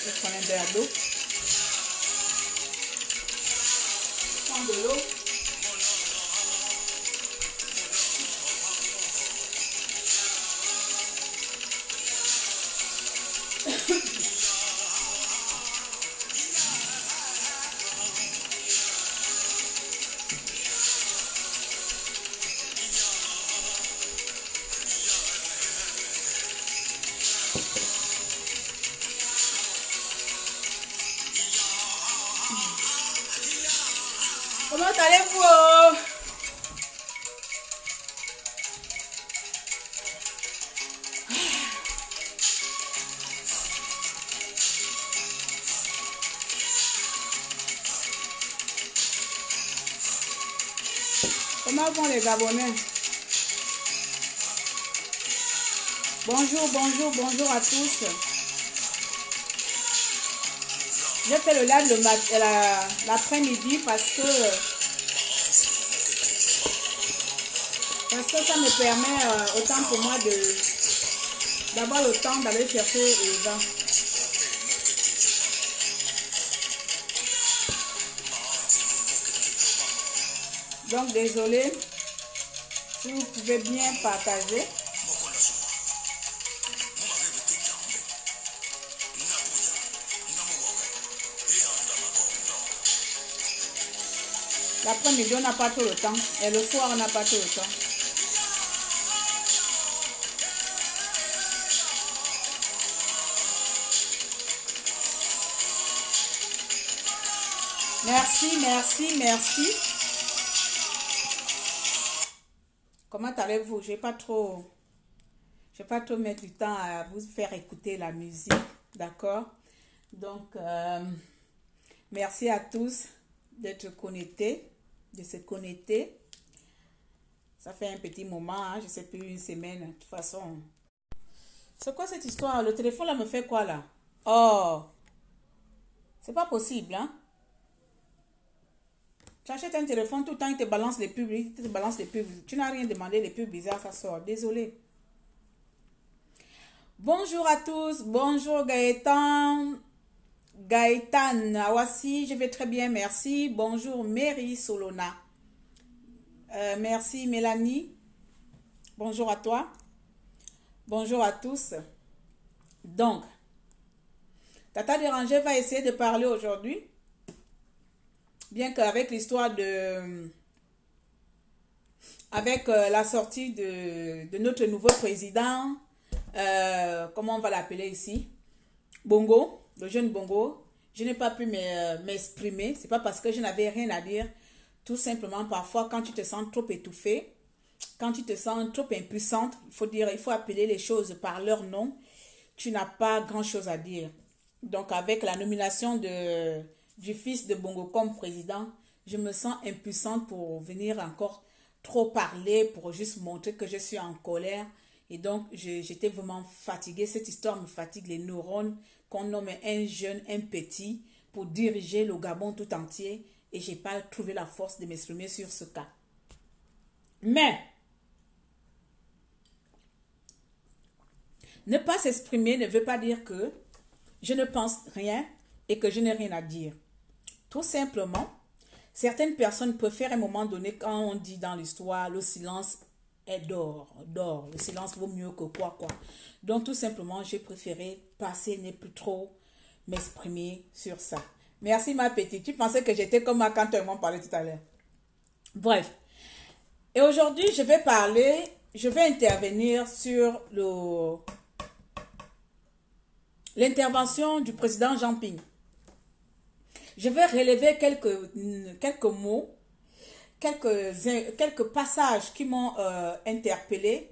Je vais prendre un verre d'eau. Prends de l'eau. Comment allez-vous? Comment vont les Gabonais? Bonjour, bonjour, bonjour à tous. J'ai fait le live l'après-midi parce que ça me permet autant pour moi d'avoir le temps d'aller chercher les gens. Donc désolé, si vous pouvez bien partager. L'après-midi, on n'a pas trop le temps. Et le soir, on n'a pas trop le temps. Merci, merci, merci. Comment allez-vous? Je vais pas trop mettre du temps à vous faire écouter la musique. D'accord? Donc, merci à tous d'être connectés, de se connecter. Ça fait un petit moment, hein, je ne sais plus, une semaine. De toute façon, c'est quoi cette histoire? Le téléphone là me fait quoi là? Oh, c'est pas possible, hein? Tu achètes un téléphone, tout le temps, il te balance les pubs, Tu n'as rien demandé, les pubs bizarres, ça sort. Désolé. Bonjour à tous. Bonjour Gaëtan. Gaëtan Awasi, je vais très bien, merci. Bonjour Mary Solona. Merci Mélanie. Bonjour à toi. Bonjour à tous. Donc, Tata Dérangé va essayer de parler aujourd'hui. Bien qu'avec l'histoire de... Avec la sortie de notre nouveau président, comment on va l'appeler ici? Bongo, le jeune Bongo. Je n'ai pas pu m'exprimer. C'est pas parce que je n'avais rien à dire. Tout simplement, parfois, quand tu te sens trop étouffée, quand tu te sens trop impuissante, il faut appeler les choses par leur nom. Tu n'as pas grand-chose à dire. Donc, avec la nomination du fils de Bongo comme président, je me sens impuissante pour venir encore trop parler, pour juste montrer que je suis en colère. Et donc, j'étais vraiment fatiguée. Cette histoire me fatigue les neurones qu'on nomme un jeune, un petit, pour diriger le Gabon tout entier. Et je n'ai pas trouvé la force de m'exprimer sur ce cas. Mais, ne pas s'exprimer ne veut pas dire que je ne pense rien et que je n'ai rien à dire. Tout simplement, certaines personnes préfèrent à un moment donné, quand on dit dans l'histoire, le silence est d'or. Le silence vaut mieux que quoi. Donc, tout simplement, j'ai préféré passer, ne plus trop m'exprimer sur ça. Merci, ma petite. Tu pensais que j'étais comme quand tu m'en parlais tout à l'heure. Bref. Et aujourd'hui, je vais intervenir sur l'intervention du président Jean Ping. Je vais relever quelques mots, quelques passages qui m'ont interpellé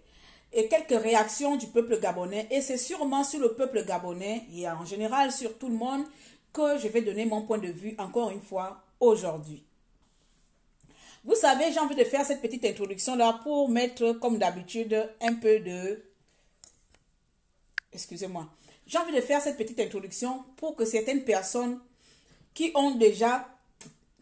et quelques réactions du peuple gabonais. Et c'est sûrement sur le peuple gabonais et en général sur tout le monde que je vais donner mon point de vue encore une fois aujourd'hui. Vous savez, j'ai envie de faire cette petite introduction là pour mettre comme d'habitude un peu de... Excusez-moi. J'ai envie de faire cette petite introduction pour que certaines personnes qui ont déjà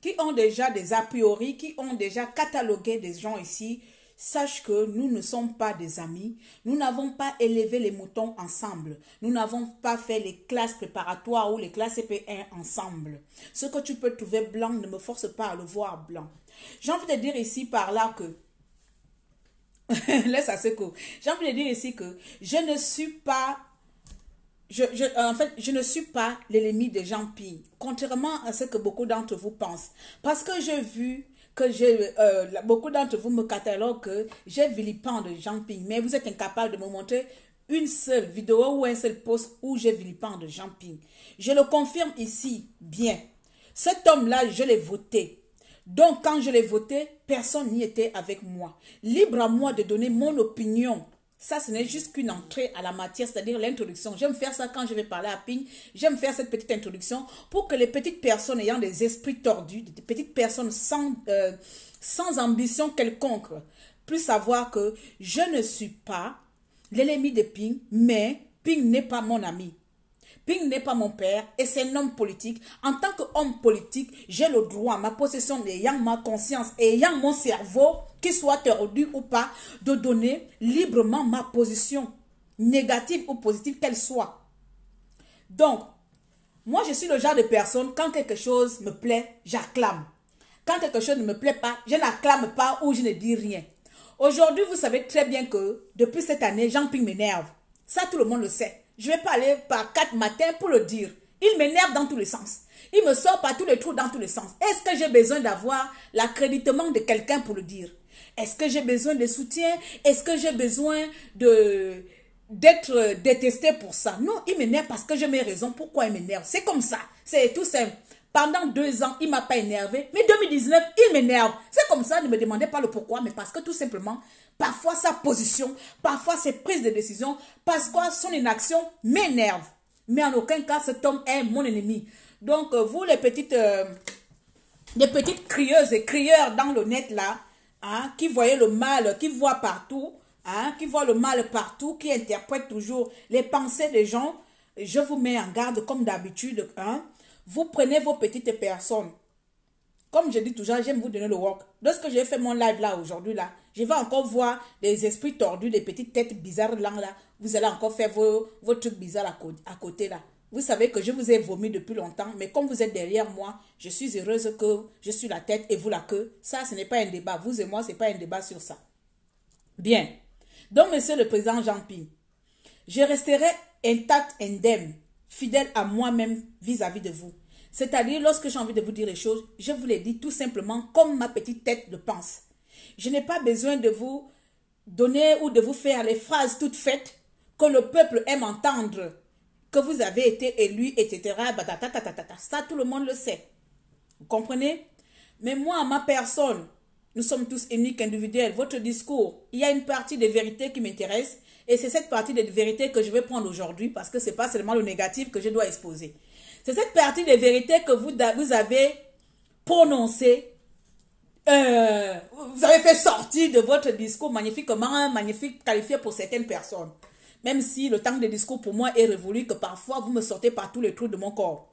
des a priori, qui ont déjà catalogué des gens ici sache que nous ne sommes pas des amis. Nous n'avons pas élevé les moutons ensemble. Nous n'avons pas fait les classes préparatoires ou les classes CP1 ensemble. Ce que tu peux trouver blanc, ne me force pas à le voir blanc. J'ai envie de dire ici par là que laisse à ce coup. J'ai envie de dire ici que je ne suis pas en fait, je ne suis pas l'ennemi de Jean Ping, contrairement à ce que beaucoup d'entre vous pensent. Parce que j'ai vu que beaucoup d'entre vous me cataloguent que j'ai vilipendé Jean Ping, mais vous êtes incapable de me montrer une seule vidéo ou un seul post où j'ai vilipendé Jean Ping. Je le confirme ici, bien. Cet homme-là, je l'ai voté. Donc, quand je l'ai voté, personne n'y était avec moi. Libre à moi de donner mon opinion. Ça, ce n'est juste qu'une entrée à la matière, c'est-à-dire l'introduction. J'aime faire ça quand je vais parler à Ping. J'aime faire cette petite introduction pour que les petites personnes ayant des esprits tordus, des petites personnes sans ambition quelconque, puissent savoir que je ne suis pas l'ennemi de Ping, mais Ping n'est pas mon ami. Ping n'est pas mon père et c'est un homme politique. En tant qu'homme politique, j'ai le droit, ma possession ayant ma conscience et ayant mon cerveau, qu'il soit tordu ou pas, de donner librement ma position, négative ou positive qu'elle soit. Donc, moi je suis le genre de personne, quand quelque chose me plaît, j'acclame. Quand quelque chose ne me plaît pas, je n'acclame pas ou je ne dis rien. Aujourd'hui, vous savez très bien que depuis cette année, Jean Ping m'énerve. Ça, tout le monde le sait. Je ne vais pas aller par 4 matins pour le dire. Il m'énerve dans tous les sens. Il me sort par tous les trous dans tous les sens. Est-ce que j'ai besoin d'avoir l'accréditement de quelqu'un pour le dire? Est-ce que j'ai besoin de soutien? Est-ce que j'ai besoin d'être détesté pour ça? Non, il m'énerve parce que j'ai mes raisons. Pourquoi il m'énerve? C'est comme ça. C'est tout simple. Pendant 2 ans, il ne m'a pas énervé. Mais 2019, il m'énerve. C'est comme ça, ne me demandez pas le pourquoi, mais parce que tout simplement, parfois sa position, parfois ses prises de décision, parfois son inaction m'énerve. Mais en aucun cas, cet homme est mon ennemi. Donc, vous les petites crieuses et crieurs dans le net là, hein, qui voyaient le mal, qui voient partout, hein, qui voient le mal partout, qui interprètent toujours les pensées des gens, je vous mets en garde comme d'habitude, hein. Vous prenez vos petites personnes. Comme je dis toujours, j'aime vous donner le work. Lorsque j'ai fait mon live là aujourd'hui, là, je vais encore voir des esprits tordus, des petites têtes bizarres là. Vous allez encore faire vos trucs bizarres à côté là. Vous savez que je vous ai vomi depuis longtemps, mais comme vous êtes derrière moi, je suis heureuse que je suis la tête et vous la queue. Ça, ce n'est pas un débat. Vous et moi, ce n'est pas un débat sur ça. Bien. Donc, monsieur le président Jean Ping, je resterai intact, indemne, fidèle à moi-même vis-à-vis de vous. C'est-à-dire, lorsque j'ai envie de vous dire les choses, je vous les dis tout simplement comme ma petite tête le pense. Je n'ai pas besoin de vous donner ou de vous faire les phrases toutes faites que le peuple aime entendre, que vous avez été élu, etc. Ça, tout le monde le sait. Vous comprenez? Mais moi, ma personne, nous sommes tous uniques, individuels. Votre discours, il y a une partie de vérité qui m'intéresse. Et c'est cette partie de vérité que je vais prendre aujourd'hui parce que ce n'est pas seulement le négatif que je dois exposer. C'est cette partie de vérité que vous avez prononcée, vous avez fait sortir de votre discours magnifiquement, magnifique, qualifié pour certaines personnes. Même si le temps de discours pour moi est révolu, que parfois vous me sortez par tous les trous de mon corps.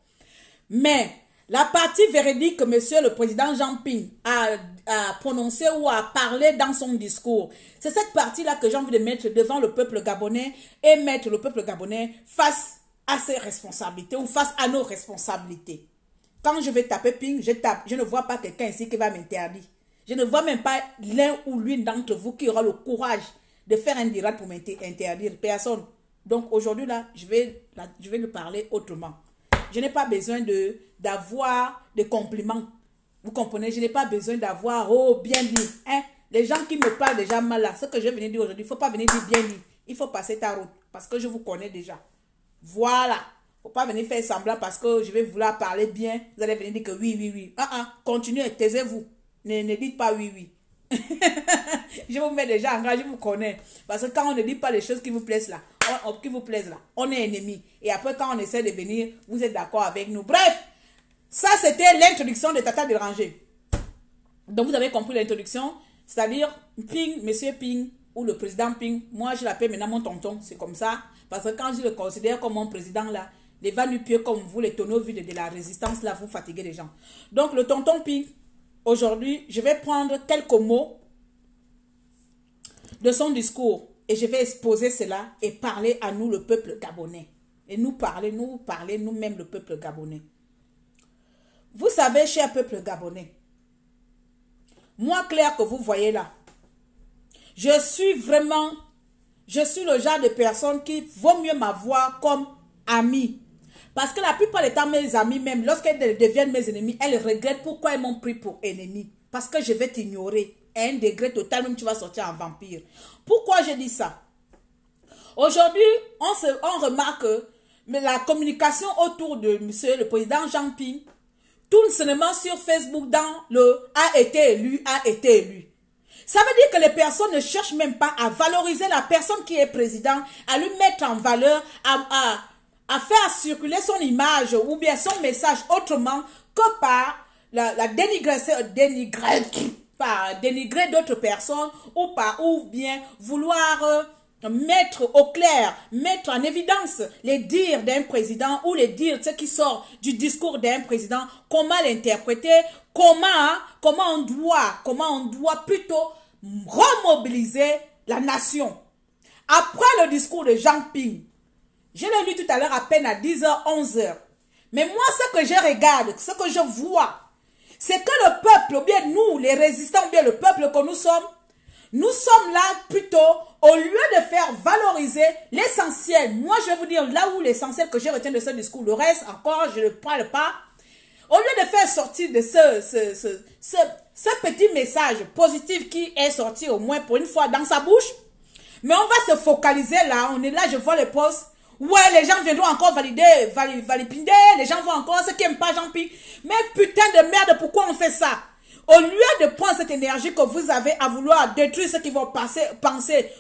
Mais la partie véridique que monsieur le président Jean Ping a prononcée ou a parlé dans son discours, c'est cette partie-là que j'ai envie de mettre devant le peuple gabonais et mettre le peuple gabonais face à ses responsabilités ou face à nos responsabilités. Quand je vais taper Ping, je tape. Je ne vois pas quelqu'un ici qui va m'interdire. Je ne vois même pas l'un ou l'une d'entre vous qui aura le courage de faire un direct pour m'interdire. Personne. Donc aujourd'hui, là, je vais le parler autrement. Je n'ai pas besoin d'avoir des compliments. Vous comprenez? Je n'ai pas besoin d'avoir, oh, bien dit. Hein? Les gens qui me parlent déjà mal là, ce que je viens de dire aujourd'hui, il ne faut pas venir dire bien dit. Il faut passer ta route parce que je vous connais déjà. Voilà. Il ne faut pas venir faire semblant parce que je vais vouloir parler bien. Vous allez venir dire que oui, oui, oui. Continuez, taisez-vous. Ne dites pas oui, oui. Je vous mets déjà en garde, je vous connais. Parce que quand on ne dit pas les choses qui vous plaisent là, on est ennemis. Et après, quand on essaie de venir, vous êtes d'accord avec nous. Bref, ça c'était l'introduction de Tata Déranger. Donc vous avez compris l'introduction. C'est-à-dire, Ping, monsieur Ping, ou le président Ping, moi je l'appelle maintenant mon tonton, c'est comme ça. Parce que quand je le considère comme mon président là, les va-nu-pieds comme vous, les tonneaux vides de la résistance là, vous fatiguez les gens. Donc le tonton Ping, aujourd'hui, je vais prendre quelques mots de son discours. Et je vais exposer cela et parler à nous, le peuple gabonais. Et nous parler nous-mêmes, le peuple gabonais. Vous savez, cher peuple gabonais, moi, Claire, que vous voyez là, je suis le genre de personne qui vaut mieux m'avoir comme amie. Parce que la plupart des temps, mes amis, même lorsqu'elles deviennent mes ennemis, elles regrettent pourquoi elles m'ont pris pour ennemi. Parce que je vais t'ignorer. À un degré total, même tu vas sortir en vampire. Pourquoi je dis ça? Aujourd'hui, on remarque que la communication autour de monsieur le président Jean Ping tourne seulement sur Facebook dans le a été élu. Ça veut dire que les personnes ne cherchent même pas à valoriser la personne qui est président, à lui mettre en valeur, à faire circuler son image ou bien son message autrement que par la dénigrer d'autres personnes ou bien vouloir mettre au clair, mettre en évidence les dires d'un président ou les dires ce qui sort du discours d'un président, comment l'interpréter, comment on doit plutôt remobiliser la nation. Après le discours de Jean Ping, je l'ai lu tout à l'heure à peine à 10h, 11h. Mais moi, ce que je regarde, ce que je vois, c'est que le peuple, ou bien nous, les résistants, ou bien le peuple que nous sommes là plutôt, au lieu de faire valoriser l'essentiel. Moi, je vais vous dire là où l'essentiel que je retiens de ce discours, le reste encore, je ne parle pas. Au lieu de faire sortir de ce petit message positif qui est sorti au moins pour une fois dans sa bouche, mais on va se focaliser là, on est là, je vois les posts. Ouais, les gens viendront encore valider, les gens vont encore ceux qui n'aiment pas Jean-Pierre. Mais putain de merde, pourquoi on fait ça? Au lieu de prendre cette énergie que vous avez à vouloir détruire ceux qui vont penser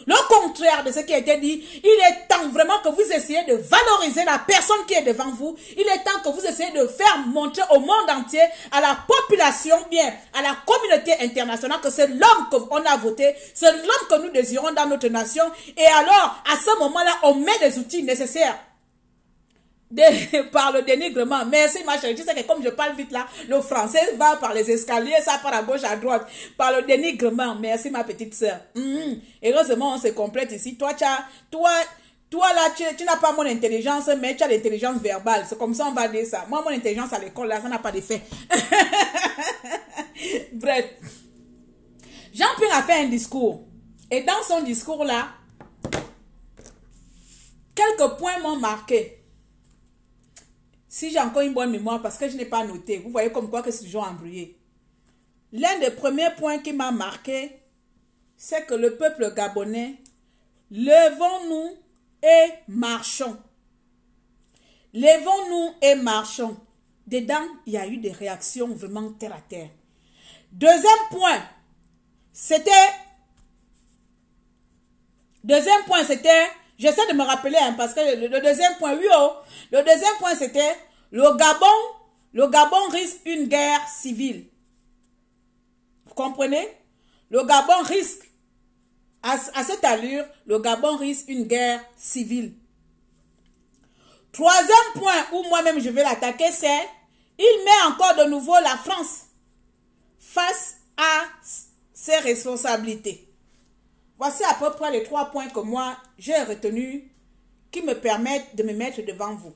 le contraire de ce qui a été dit, il est temps vraiment que vous essayez de valoriser la personne qui est devant vous. Il est temps que vous essayez de faire montrer au monde entier, à la population, bien, à la communauté internationale, que c'est l'homme qu'on a voté, c'est l'homme que nous désirons dans notre nation. Et alors, à ce moment-là, on met des outils nécessaires. Par le dénigrement. Merci ma chérie, tu sais que comme je parle vite là, le français va par les escaliers, ça part à gauche, à droite, par le dénigrement. Merci ma petite soeur. Heureusement on se complète ici. Toi là, tu n'as pas mon intelligence, mais tu as l'intelligence verbale. C'est comme ça on va dire ça. Moi, mon intelligence à l'école là, ça n'a pas d'effet. Bref. Jean-Pierre a fait un discours. Et dans son discours là, quelques points m'ont marqué. Si j'ai encore une bonne mémoire, parce que je n'ai pas noté. Vous voyez comme quoi que c'est toujours embrouillé. L'un des premiers points qui m'a marqué, c'est que le peuple gabonais, levons-nous et marchons. Levons-nous et marchons. Dedans, il y a eu des réactions vraiment terre à terre. Deuxième point, c'était, j'essaie de me rappeler, hein, parce que le deuxième point, oui, oh, le deuxième point, c'était le Gabon risque une guerre civile. Vous comprenez? Le Gabon risque, à cette allure, le Gabon risque une guerre civile. Troisième point où moi-même je vais l'attaquer, c'est, il met encore de nouveau la France face à ses responsabilités. Voici à peu près les 3 points que moi, j'ai retenus qui me permettent de me mettre devant vous.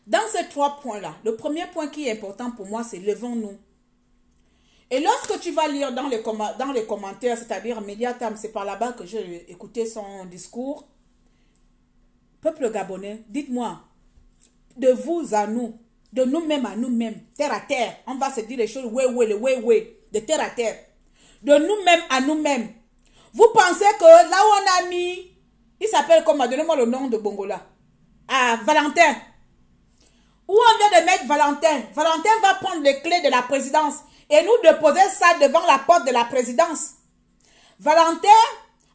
Dans ces 3 points-là, le premier point qui est important pour moi, c'est levons-nous. Et lorsque tu vas lire dans les commentaires, c'est-à-dire Mediatam, c'est par là-bas que j'ai écouté son discours. Peuple gabonais, dites-moi, de vous à nous, de nous-mêmes à nous-mêmes, terre à terre, on va se dire les choses, de terre à terre, de nous-mêmes à nous-mêmes. Vous pensez que là où on a mis, il s'appelle comment? Donnez-moi le nom de Bongola. Ah, Valentin. Où on vient de mettre Valentin? Valentin va prendre les clés de la présidence et nous déposer ça devant la porte de la présidence. Valentin,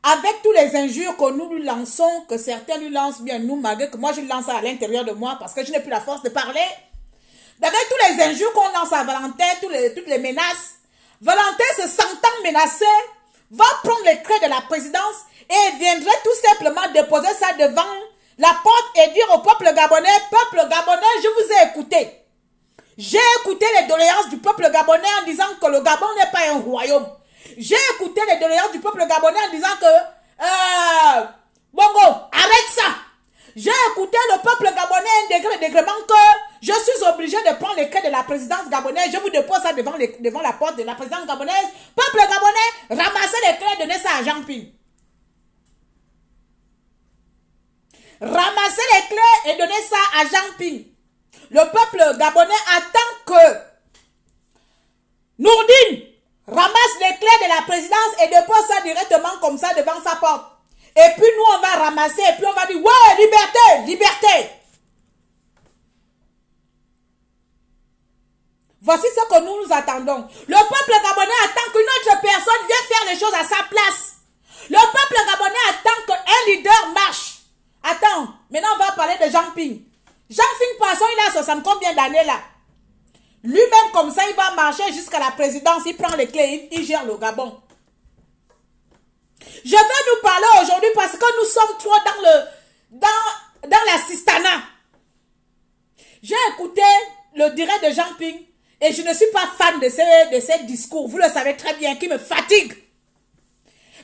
avec tous les injures que nous lui lançons, que certains lui lancent, bien nous, malgré que moi je lance ça à l'intérieur de moi parce que je n'ai plus la force de parler. Avec tous les injures qu'on lance à Valentin, toutes les menaces, Valentin se sentant menacé, va prendre les clés de la présidence et viendrait tout simplement déposer ça devant la porte et dire au peuple gabonais, je vous ai écouté. J'ai écouté les doléances du peuple gabonais en disant que le Gabon n'est pas un royaume. J'ai écouté les doléances du peuple gabonais en disant que Bongo, arrête ça. J'ai écouté le peuple gabonais un dégrement que je suis obligé de prendre les clés de la présidence gabonaise. Je vous dépose ça devant la porte de la présidence gabonaise. Peuple gabonais, ramassez les clés, donnez ça à Jean Ping. Ramassez les clés et donnez ça à Jean Ping. Le peuple gabonais attend que Nourdine ramasse les clés de la présidence et dépose ça directement comme ça devant sa porte. Et puis nous, on va ramasser et puis on va dire, ouais, liberté, liberté. Voici ce que nous attendons. Le peuple gabonais attend qu'une autre personne vienne faire les choses à sa place. Le peuple gabonais attend qu'un leader marche. Attends, maintenant on va parler de Jean Ping. Jean Ping, passons, il a 60 combien d'années là? Lui-même comme ça, il va marcher jusqu'à la présidence, il prend les clés, il gère le Gabon. Je vais nous parler aujourd'hui parce que nous sommes trop dans l'assistanat. J'ai écouté le direct de Jean Ping et je ne suis pas fan de ces discours. Vous le savez très bien, qui me fatiguent.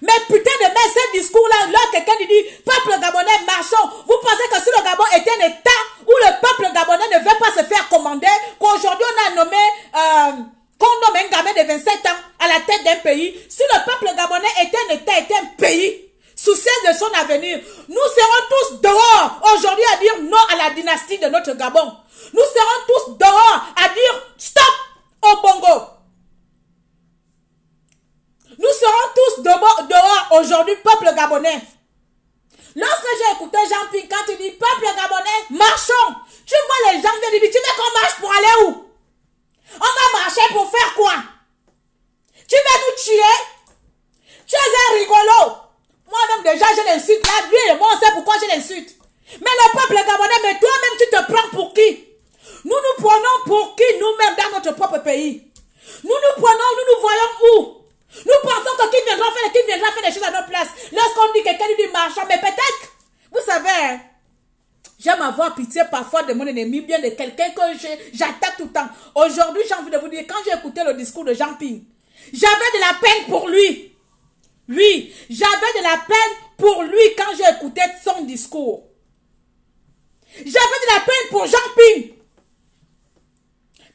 Mais putain de merde, ces discours-là, là, quelqu'un dit, peuple gabonais, marchons. Vous pensez que si le Gabon était un État où le peuple gabonais ne veut pas se faire commander, qu'aujourd'hui on a nommé, qu'on nomme un gamin de 27 ans à la tête d'un pays, si le peuple gabonais était un État, était un pays, soucieux de son avenir, nous serons tous dehors aujourd'hui à dire non à la dynastie de notre Gabon. Nous serons tous dehors à dire stop au Bongo. Nous serons tous dehors aujourd'hui, peuple gabonais. Lorsque j'ai écouté Jean Ping, quand il dit peuple gabonais, marchons. Tu vois les gens viennent dire, tu veux qu'on marche pour aller où? On va marcher pour faire quoi? Tu veux nous tuer? Tu es un rigolo. Moi-même déjà je l'insulte. Là, lui et moi on sait pourquoi je l'insulte. Mais le peuple gabonais, mais toi-même tu te prends pour qui? Nous nous prenons pour qui nous-mêmes dans notre propre pays? Nous nous prenons, nous nous voyons où? Nous pensons que qui viendra faire des choses à notre place. Lorsqu'on dit quelqu'un dit marchand, mais peut-être, vous savez, j'aime avoir pitié parfois de mon ennemi, bien de quelqu'un que j'attaque tout le temps. Aujourd'hui, j'ai envie de vous dire, quand j'ai écouté le discours de Jean Ping, j'avais de la peine pour lui. Oui, j'avais de la peine pour lui quand j'ai écouté son discours. J'avais de la peine pour Jean Ping.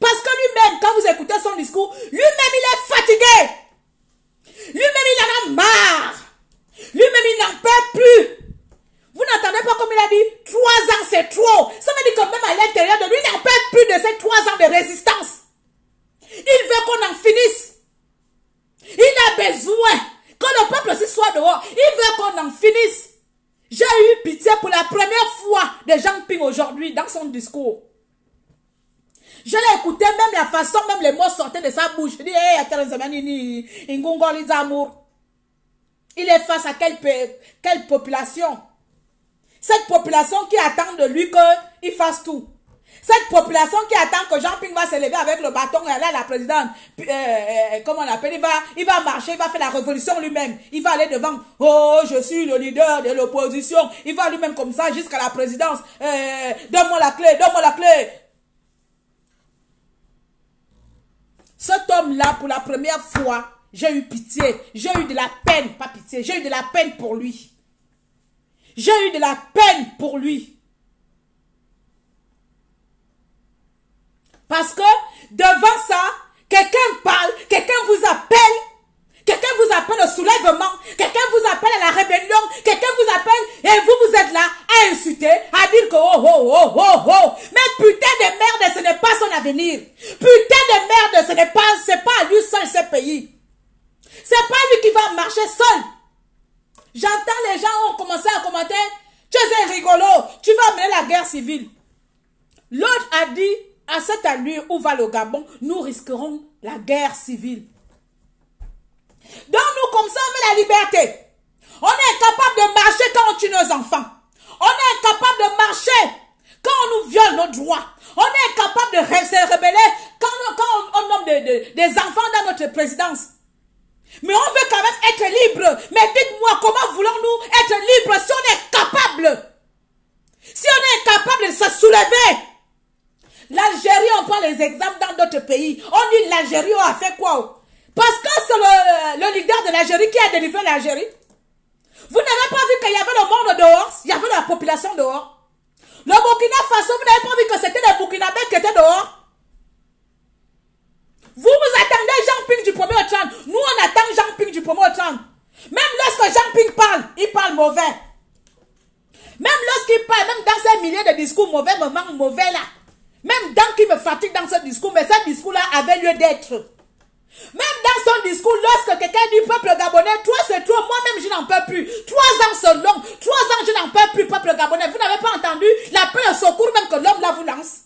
Parce que lui-même, quand vous écoutez son discours, lui-même, il est fatigué. Lui-même, il en a marre. Lui-même, il n'en peut plus. Vous n'entendez pas comme il a dit, 3 ans, c'est trop. Ça veut dire que même à l'intérieur de lui, il n'en peut plus de ces 3 ans de résistance. Il veut qu'on en finisse. Il a besoin que le peuple aussi soit dehors. Il veut qu'on en finisse. J'ai eu pitié pour la première fois de Jean Ping aujourd'hui dans son discours. Je l'ai écouté, même la façon, même les mots sortaient de sa bouche. Je dis, il est face à quelle population? Cette population qui attend de lui qu'il fasse tout. Cette population qui attend que Jean Ping va se lever avec le bâton et aller à la présidente. Comment on l'appelle? Il va marcher, il va faire la révolution lui-même. Il va aller devant. Oh, je suis le leader de l'opposition. Il va lui-même comme ça jusqu'à la présidence. Donne-moi la clé, donne-moi la clé. Cet homme-là, pour la première fois, j'ai eu pitié. J'ai eu de la peine, pas pitié. J'ai eu de la peine pour lui. J'ai eu de la peine pour lui. Parce que, devant ça, quelqu'un parle, quelqu'un vous appelle au soulèvement, quelqu'un vous appelle à la rébellion, quelqu'un vous appelle et vous êtes là à insulter, à dire que oh. Mais putain de merde, ce n'est pas son avenir. Putain de merde, c'est pas à lui seul ce pays. C'est pas lui qui va marcher seul. J'entends les gens ont commencé à commenter, tu es un rigolo, tu vas amener la guerre civile. L'autre a dit, à cette allure où va le Gabon, nous risquerons la guerre civile. Donc nous, comme ça, on veut la liberté. On est incapable de marcher quand on tue nos enfants. On est incapable de marcher quand on nous viole nos droits. On est incapable de se rebeller quand on nomme des enfants dans notre présidence. Mais on veut quand même être libre. Mais dites-moi, comment voulons-nous être libres si on est capable? Si on est incapable de se soulever? L'Algérie, on prend les exemples dans d'autres pays. On dit l'Algérie a fait quoi? Parce que c'est le leader de l'Algérie qui a délivré l'Algérie. Vous n'avez pas vu qu'il y avait le monde dehors, il y avait la population dehors. Le Burkina Faso, vous n'avez pas vu que c'était les Burkinabés qui étaient dehors. Vous attendez Jean Ping du 1er au 30. Nous, on attend Jean Ping du 1er au 30. Même lorsque Jean Ping parle, il parle mauvais. Même lorsqu'il parle, même dans ces milliers de discours mauvais, mauvais là. Même dans qui me fatigue dans ce discours, mais ce discours-là avait lieu d'être. Même dans son discours, lorsque quelqu'un dit peuple gabonais, toi c'est toi, moi-même je n'en peux plus. 3 ans c'est long, 3 ans je n'en peux plus, peuple gabonais. Vous n'avez pas entendu l'appel au secours même que l'homme là vous lance.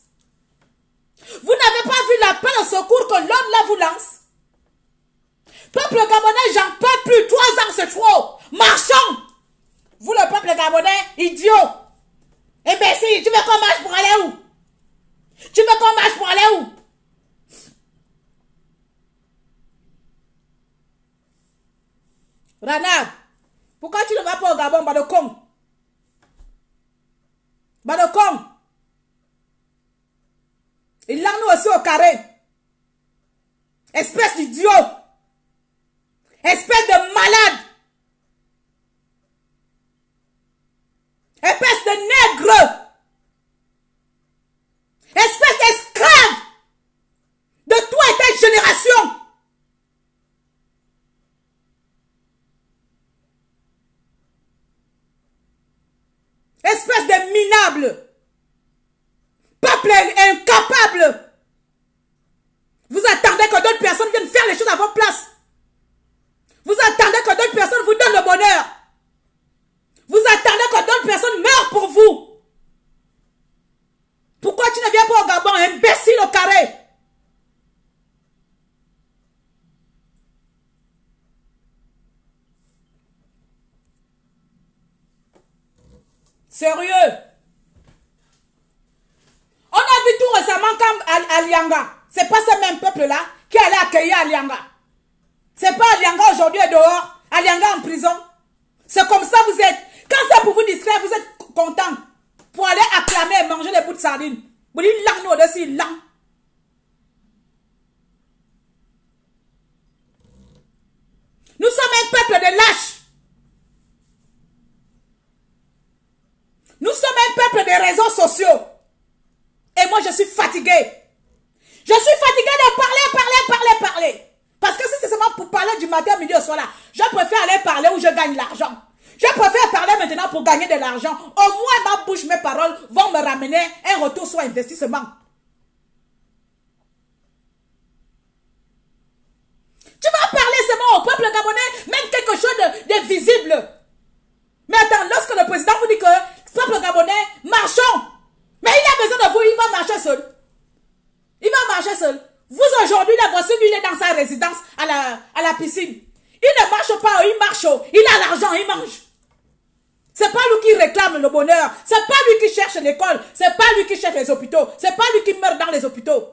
Vous n'avez pas vu l'appel au secours que l'homme là vous lance. Peuple gabonais, j'en peux plus, 3 ans c'est trop. Marchons. Vous le peuple gabonais, idiot. Imbécile, tu veux qu'on marche pour aller où? Tu veux qu'on marche pour aller où? Ranard, pourquoi tu ne vas pas au Gabon, Badokong? Badokong. Il l'a nous aussi au carré. Espèce d'idiot. Espèce de malade. Espèce de nègre. Espèce d'esclave de toi et ta génération. Espèce de minable. Peuple incapable. Vous attendez que d'autres personnes viennent faire les choses à votre place. Vous attendez que d'autres personnes vous donnent le bonheur. Vous attendez que d'autres personnes meurent pour vous. Pourquoi tu ne viens pas au Gabon, imbécile au carré? Sérieux? On a vu tout récemment comme Alianga. C'est pas ce même peuple-là qui allait accueillir Alianga. C'est pas Alianga aujourd'hui dehors, Alianga en prison. C'est comme ça vous êtes. Quand c'est pour vous distraire, vous êtes content. Pour aller acclamer et manger les bouts de sardines. Vous dites lang nous au-dessus, lang. Nous sommes un peuple de lâches. Nous sommes un peuple des réseaux sociaux. Et moi, je suis fatiguée. Je suis fatiguée de parler. Parce que si c'est seulement pour parler du matin, midi au soir là, je préfère aller parler où je gagne l'argent. Je préfère parler maintenant pour gagner de l'argent. Au moins, ma bouche, mes paroles vont me ramener un retour sur investissement. Tu vas parler seulement au peuple gabonais, même quelque chose de visible. Mais attends, lorsque le président vous dit que peuple gabonais, marchons. Mais il a besoin de vous, il va marcher seul. Il va marcher seul. Vous aujourd'hui, la voici, lui, il est dans sa résidence à la piscine. Il ne marche pas, il marche. Il a l'argent, il mange. C'est pas lui qui réclame le bonheur. C'est pas lui qui cherche l'école. C'est pas lui qui cherche les hôpitaux. C'est pas lui qui meurt dans les hôpitaux.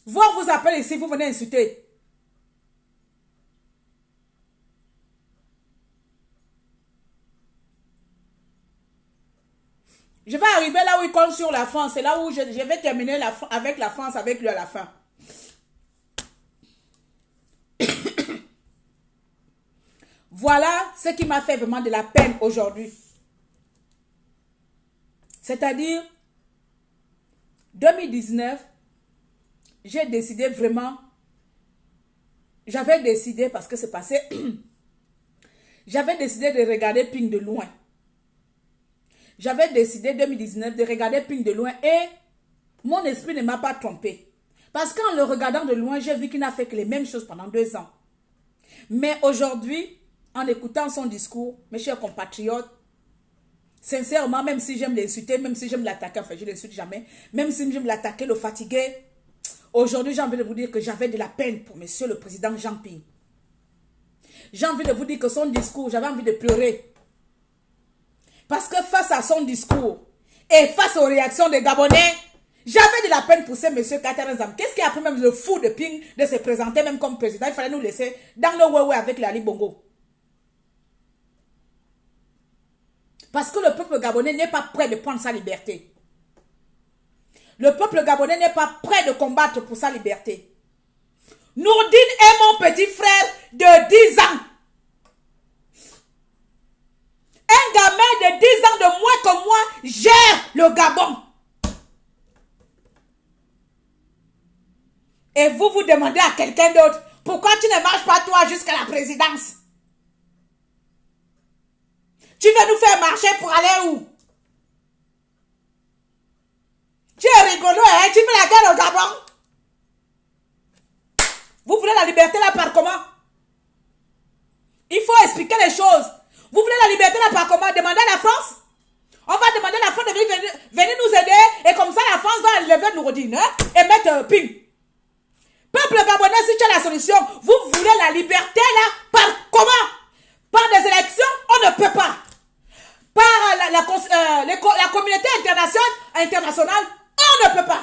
Vous, on vous appelle ici, vous venez insulter. Je vais arriver là où il compte sur la France. C'est là où je vais terminer avec la France, avec lui à la fin. Voilà ce qui m'a fait vraiment de la peine aujourd'hui. C'est-à-dire, 2019, j'ai décidé vraiment, j'avais décidé parce que c'est passé, j'avais décidé de regarder Ping de loin. J'avais décidé 2019 de regarder Ping de loin et mon esprit ne m'a pas trompé. Parce qu'en le regardant de loin, j'ai vu qu'il n'a fait que les mêmes choses pendant 2 ans. Mais aujourd'hui, en écoutant son discours, mes chers compatriotes, sincèrement, même si j'aime l'insulter, même si j'aime l'attaquer, enfin je ne l'insulte jamais, même si j'aime l'attaquer, le fatiguer, aujourd'hui j'ai envie de vous dire que j'avais de la peine pour monsieur le président Jean Ping. J'ai envie de vous dire que son discours, j'avais envie de pleurer. Parce que face à son discours et face aux réactions des Gabonais, j'avais de la peine pour ce monsieur Catherine Zam. Qu'est-ce qui a pris même le fou de Ping de se présenter même comme président? Il fallait nous laisser dans le ouais avec l'Ali Bongo. Parce que le peuple gabonais n'est pas prêt de prendre sa liberté. Le peuple gabonais n'est pas prêt de combattre pour sa liberté. Nourdine est mon petit frère de 10 ans. Un gamin de 10 ans de moins que moi gère le Gabon. Et vous vous demandez à quelqu'un d'autre, pourquoi tu ne marches pas toi jusqu'à la présidence? Tu veux nous faire marcher pour aller où? Tu es rigolo, hein? Tu fais la guerre au Gabon? Vous voulez la liberté là par comment? Il faut expliquer les choses. Vous voulez la liberté là par comment? Demandez à la France. On va demander à la France de venir nous aider. Et comme ça, la France va enlever Nouroudine, hein, et mettre Ping. Peuple gabonais, si tu as la solution, vous voulez la liberté là par comment? Par des élections, on ne peut pas. Par la communauté internationale, on ne peut pas.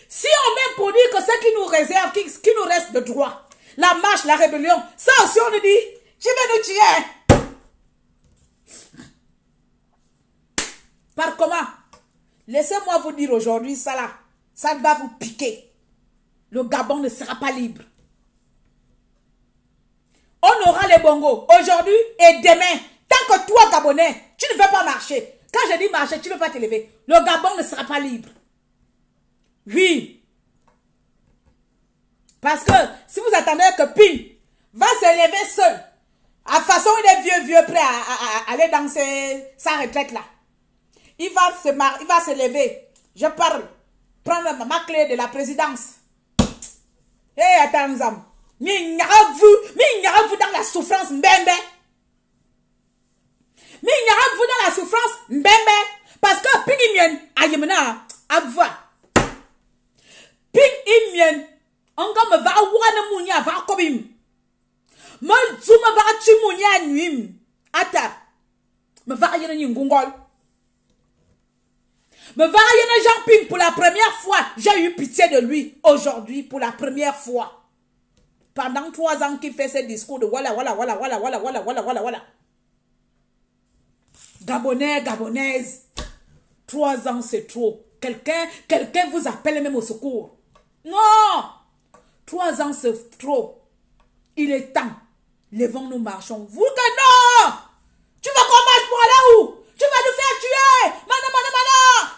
Si on même pour dire que ce qui nous réserve, qui nous reste de droit, la marche, la rébellion, ça aussi on nous dit, tu veux nous tuer. Par comment? Laissez-moi vous dire aujourd'hui ça là, ça va vous piquer. Le Gabon ne sera pas libre. On aura les bongos aujourd'hui et demain. Tant que toi, Gabonais, tu ne veux pas marcher. Quand je dis marcher, tu ne veux pas t'élever. Le Gabon ne sera pas libre. Oui. Parce que si vous attendez que Ping va se lever seul, à façon il est vieux prêt à aller dans sa retraite là, il va se lever. Je parle. Prendre ma clé de la présidence. Hé, attends, Zam. Vous dans la souffrance, mbembe. Vous dans la souffrance, mbembe. Parce que Ping imien, ayemena, abva. Ping imien, on me va wana mounia, va kobim. Me zuma va tu mounia nuim. Ata. Me va yene ngongol. Me va yene Jean Ping pour la première fois. J'ai eu pitié de lui aujourd'hui pour la première fois. Pendant 3 ans qu'il fait ses discours de voilà. Gabonais, Gabonaises. 3 ans c'est trop. Quelqu'un vous appelle même au secours. Non. 3 ans c'est trop. Il est temps. Levons-nous, marchons. Vous que non. Tu veux qu'on marche pour aller où? Tu vas nous faire tuer. Mana.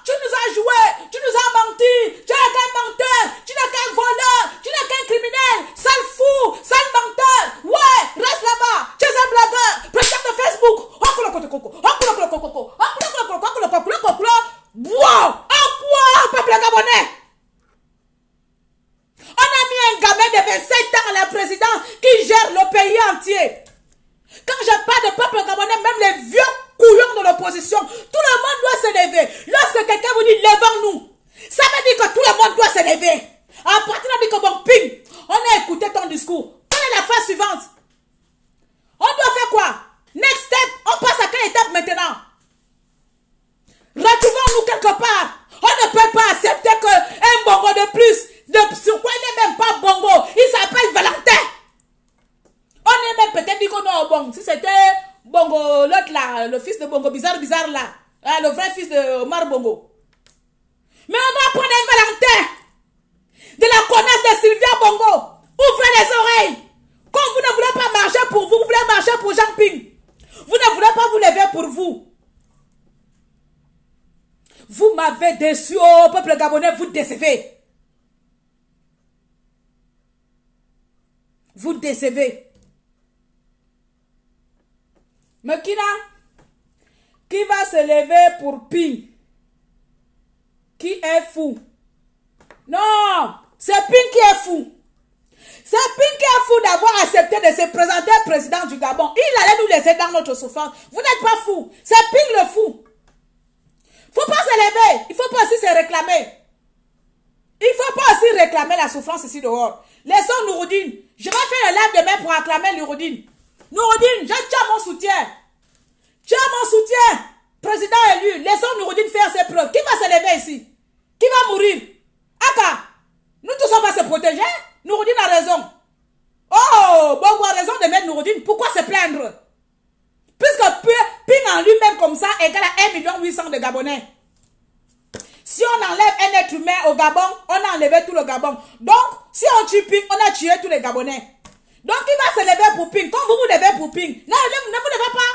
Tu nous as joué. Tu nous as menti. Tu n'es qu'un menteur. Tu n'es qu'un voleur. Tu n'es qu'un criminel. Sale fou. Sale menteur. Ouais. Reste là-bas. Tu es un blagueur. Président de Facebook. Wow. En quoi, peuple gabonais? On a mis un gamin de 27 ans à la présidence qui gère le pays entier. Quand je parle de peuple gabonais, même les vieux couillons de l'opposition, tout le monde doit se lever. Lorsque quelqu'un vous dit levons-nous, ça veut dire que tout le monde doit se lever. À partir de que bon Ping, on a écouté ton discours. Quelle est la phase suivante? On doit faire quoi? Next step, on passe à quelle étape maintenant? Retrouvons-nous quelque part. On ne peut pas accepter qu'un bongo de plus, sur quoi il n'est même pas bongo, il s'appelle Valentin. On est même peut-être dit qu'on est au bon. Si c'était Bongo, l'autre là, le fils de Bongo, bizarre là, le vrai fils de Omar Bongo. Mais on va prendre un Valentin de la connasse de Sylvia Bongo. Ouvrez les oreilles. Comme vous ne voulez pas marcher pour vous, vous voulez marcher pour Jean Ping. Vous ne voulez pas vous lever pour vous. Vous m'avez déçu, oh peuple gabonais, vous décevez. Vous décevez. Mais qui va se lever pour Ping? Qui est fou? Non, c'est Ping qui est fou. C'est Ping qui est fou d'avoir accepté de se présenter président du Gabon. Il allait nous laisser dans notre souffrance. Vous n'êtes pas fou. C'est Ping le fou. Il ne faut pas se lever. Il ne faut pas aussi se réclamer. Il ne faut pas aussi réclamer la souffrance ici dehors. Laissons Nouroudine. Je vais faire le live demain pour acclamer Nouroudine. Nouroudine, je tiens mon soutien. Tiens mon soutien. Président élu, laissons Nouroudine faire ses preuves. Qui va se lever ici? Qui va mourir? Aka, nous tous on va se protéger. Nouroudine a raison. Oh, Bongo a raison de mettre Nouroudine. Pourquoi se plaindre? Puisque Ping en lui-même comme ça égale à 1 800 000 de Gabonais. Si on enlève un être humain au Gabon, on a enlever tout le Gabon. Donc, si on tue Ping, on a tué tous les Gabonais. Donc, il va se lever pour Ping. Quand vous vous levez pour Ping, là, ne vous levez pas.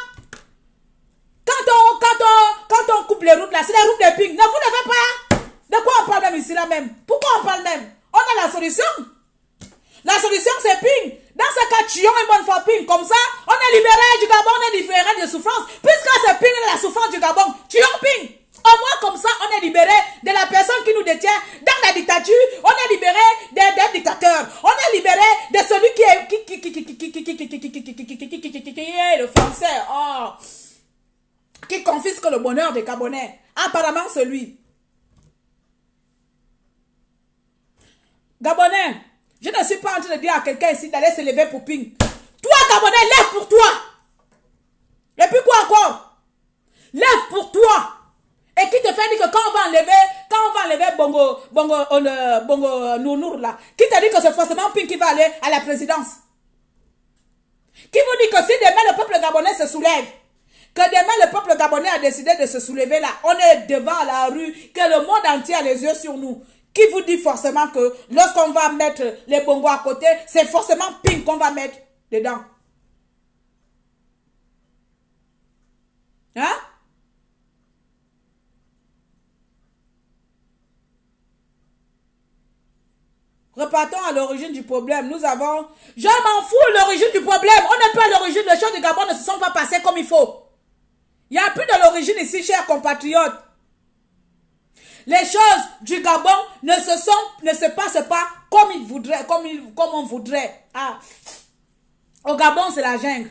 Quand on coupe les routes là, c'est les routes de Ping. Ne vous levez pas. De quoi on parle même ici là même? Pourquoi on parle même? On a la solution. La solution c'est Ping. Dans ce cas, tuons une bonne fois Ping. Comme ça, on est libéré du Gabon, on est libéré de souffrance. Puisque c'est Ping la souffrance du Gabon, tuons Ping. Au moins comme ça, on est libéré de la personne qui nous détient dans la dictature. On est libéré des dictateurs. On est libéré de celui qui est le français. Oh, qui confisque le bonheur des Gabonais. Apparemment, c'est lui. Gabonais, je ne suis pas en train de dire à quelqu'un ici d'aller se lever pour Ping. Toi, Gabonais, lève pour toi. Et puis quoi encore? Lève pour toi. Et qui te fait dire que quand on va enlever Bongo Nounour là, qui te dit que c'est forcément Ping qui va aller à la présidence? Qui vous dit que si demain le peuple gabonais se soulève, que demain le peuple gabonais a décidé de se soulever là, on est devant la rue, que le monde entier a les yeux sur nous. Qui vous dit forcément que lorsqu'on va mettre les bongos à côté, c'est forcément Ping qu'on va mettre dedans? Hein? Repartons à l'origine du problème. Nous avons... Je m'en fous l'origine du problème. On n'est pas à l'origine. Les choses du Gabon ne se sont pas passées comme il faut. Il n'y a plus de l'origine ici, chers compatriotes. Les choses du Gabon ne se passent pas comme ils voudraient, comme on voudrait. Ah. Au Gabon, c'est la jungle.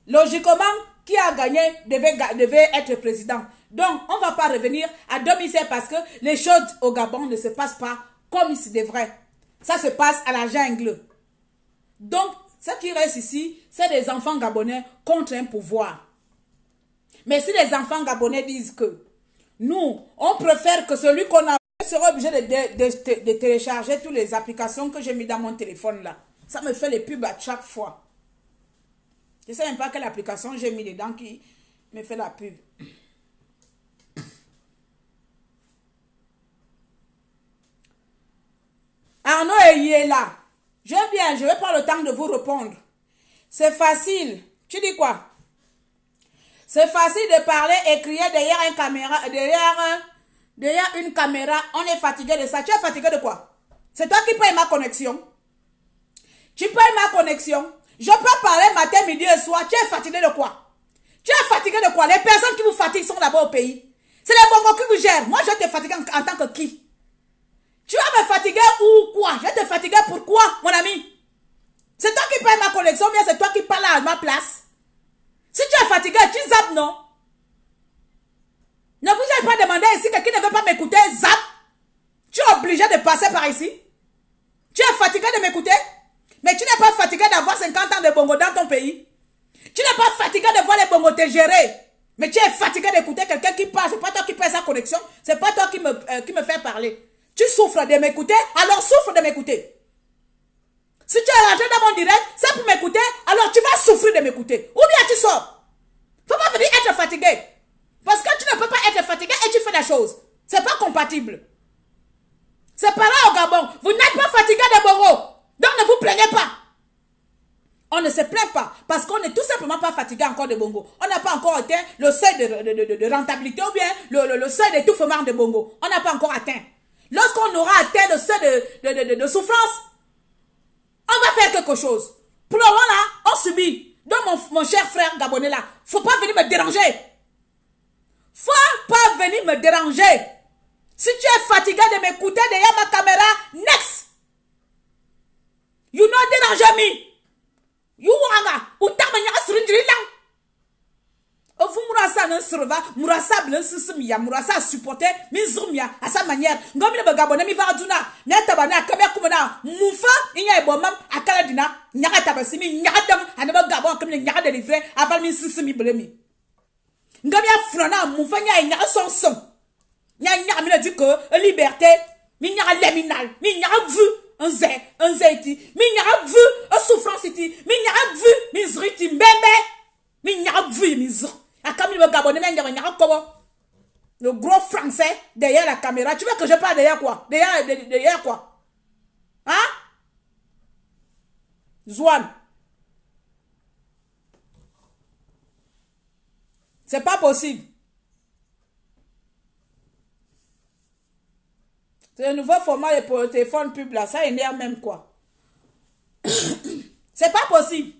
Logiquement, qui a gagné devait être président. Donc, on ne va pas revenir à 2007 parce que les choses au Gabon ne se passent pas comme il se devrait. Ça se passe à la jungle. Donc, ce qui reste ici, c'est des enfants gabonais contre un pouvoir. Mais si les enfants gabonais disent que nous, on préfère que celui qu'on a sera obligé de télécharger toutes les applications que j'ai mis dans mon téléphone là. Ça me fait les pubs à chaque fois. Je ne sais même pas quelle application j'ai mis dedans qui me fait la pub. Arnaud est là. Je vais prendre le temps de vous répondre. C'est facile. Tu dis quoi? C'est facile de parler et crier derrière une caméra, derrière une caméra. On est fatigué de ça. Tu es fatigué de quoi? C'est toi qui payes ma connexion. Tu payes ma connexion. Je peux parler matin, midi et soir. Tu es fatigué de quoi? Tu es fatigué de quoi? Les personnes qui vous fatiguent sont là-bas au pays. C'est les bongos qui vous gèrent. Moi, je te fatigue en tant que qui? Tu vas me fatiguer ou quoi? Je vais te fatiguer pourquoi, mon ami? C'est toi qui payes ma connexion, bien c'est toi qui parles à ma place. Si tu es fatigué, tu zappes, non? Ne vous avez pas demandé ici que qui ne veut pas m'écouter, zappe. Tu es obligé de passer par ici. Tu es fatigué de m'écouter? Mais tu n'es pas fatigué d'avoir 50 ans de bongo dans ton pays. Tu n'es pas fatigué de voir les bongos te gérer. Mais tu es fatigué d'écouter quelqu'un qui parle. C'est pas toi qui paye sa connexion. C'est pas toi qui me fait parler. Tu souffres de m'écouter, alors souffre de m'écouter. Si tu es rentré dans mon direct, c'est pour m'écouter, alors tu vas souffrir de m'écouter. Ou bien tu sors. Faut pas venir être fatigué. Parce que tu ne peux pas être fatigué et tu fais la chose. C'est pas compatible. C'est pareil au Gabon. Vous n'êtes pas fatigué de Bongo. Donc ne vous plaignez pas. On ne se plaint pas parce qu'on n'est tout simplement pas fatigué encore de Bongo. On n'a pas encore atteint le seuil de rentabilité ou bien le seuil d'étouffement de Bongo. On n'a pas encore atteint. Lorsqu'on aura atteint le seuil de souffrance, on va faire quelque chose. Pour le moment là, on subit. Donc mon cher frère gabonais là, faut pas venir me déranger. Faut pas venir me déranger. Si tu es fatigué de m'écouter derrière ma caméra, next. You know déranger me. You wanga, utamanya asrindri lang. Vous Mourassa ne surva, Mourassa blanc Mourassa supporter, mizumia à sa manière. Ngomine bagabone mi vaduna, nyatabana kamya kumana, mufa, inya ebomam, akaladina, nyakatabasimi, nyakadam, anaba gabon comme les nyakas délivrés, avant mi sisimi blemi. Ngamia frana, mufa nya nyaka son. Nya mi dit que liberté, mi nyaka leminal, mi nyaka vu. Un zéti, mi nyaka vu, un souffrance iti, mi nyaka vu, mi zriti mbembe, mi nyaka vu, mi zr. Akami me gabonne men nyaka kobo. Le gros français derrière la caméra. Tu veux que je parle derrière quoi? Derrière quoi? Hein? Zouane. C'est pas possible. C'est le nouveau format pour le téléphone pub là. Ça énerve même quoi. C'est pas possible.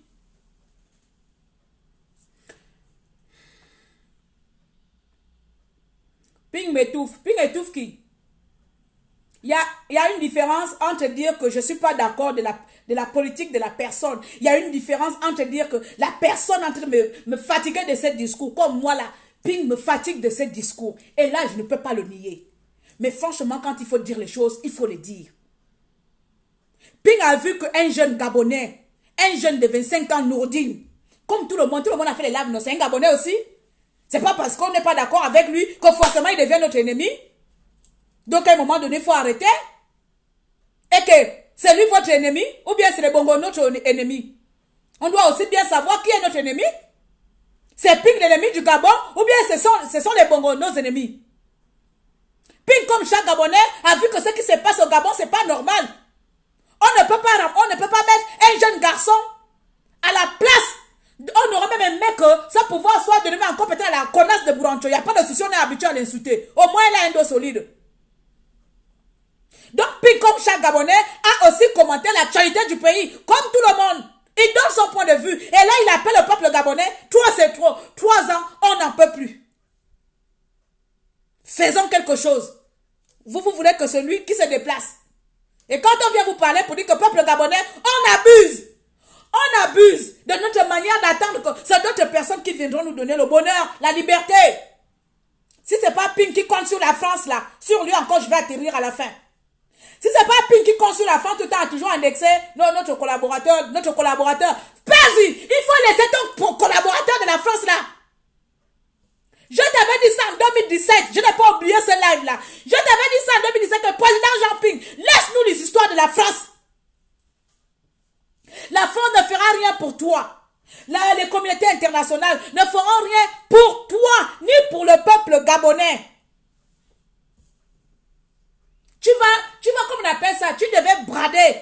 Ping m'étouffe. Ping étouffe qui? Il y a une différence entre dire que je ne suis pas d'accord de la politique de la personne. Il y a une différence entre dire que la personne est en train de me fatiguer de ce discours. Comme moi là, Ping me fatigue de ce discours. Et là, je ne peux pas le nier. Mais franchement, quand il faut dire les choses, il faut les dire. Ping a vu qu'un jeune Gabonais, un jeune de 25 ans, Nourdine, comme tout le monde a fait les laves, non, c'est un Gabonais aussi. C'est pas parce qu'on n'est pas d'accord avec lui que forcément il devient notre ennemi. Donc à un moment donné, il faut arrêter. Et que c'est lui votre ennemi, ou bien c'est le Bongo notre ennemi. On doit aussi bien savoir qui est notre ennemi. C'est Ping l'ennemi du Gabon, ou bien ce sont les Bongo nos ennemis. Ping, comme chaque Gabonais, a vu que ce qui se passe au Gabon, c'est pas normal. On ne peut pas mettre un jeune garçon à la place. On aurait même aimé que ça pouvoir soit donné encore peut-être à la connasse de Bourancho. Il n'y a pas de souci, on est habitué à l'insulter. Au moins, il a un dos solide. Donc, puis comme chaque Gabonais a aussi commenté l'actualité du pays, comme tout le monde. Il donne son point de vue. Et là, il appelle le peuple gabonais. 3, c'est trop. 3 ans, on n'en peut plus. Faisons quelque chose. Vous voulez que celui qui se déplace. Et quand on vient vous parler pour dire que le peuple gabonais, on abuse. On abuse de notre manière d'attendre que c'est d'autres personnes qui viendront nous donner le bonheur, la liberté. Si c'est pas Ping qui compte sur la France là, sur lui encore je vais atterrir à la fin. Si c'est pas Ping qui compte sur la France, tout le temps toujours indexé, non, notre collaborateur. Vas-y, il faut laisser ton collaborateur de la France là. Je t'avais dit ça en 2017, je n'ai pas oublié ce live là. Je t'avais dit ça en 2017 que le président Jean Ping, laisse-nous les histoires de la France. La France ne fera rien pour toi. Là, les communautés internationales ne feront rien pour toi, ni pour le peuple gabonais. Tu vas, comme on appelle ça, tu devais brader.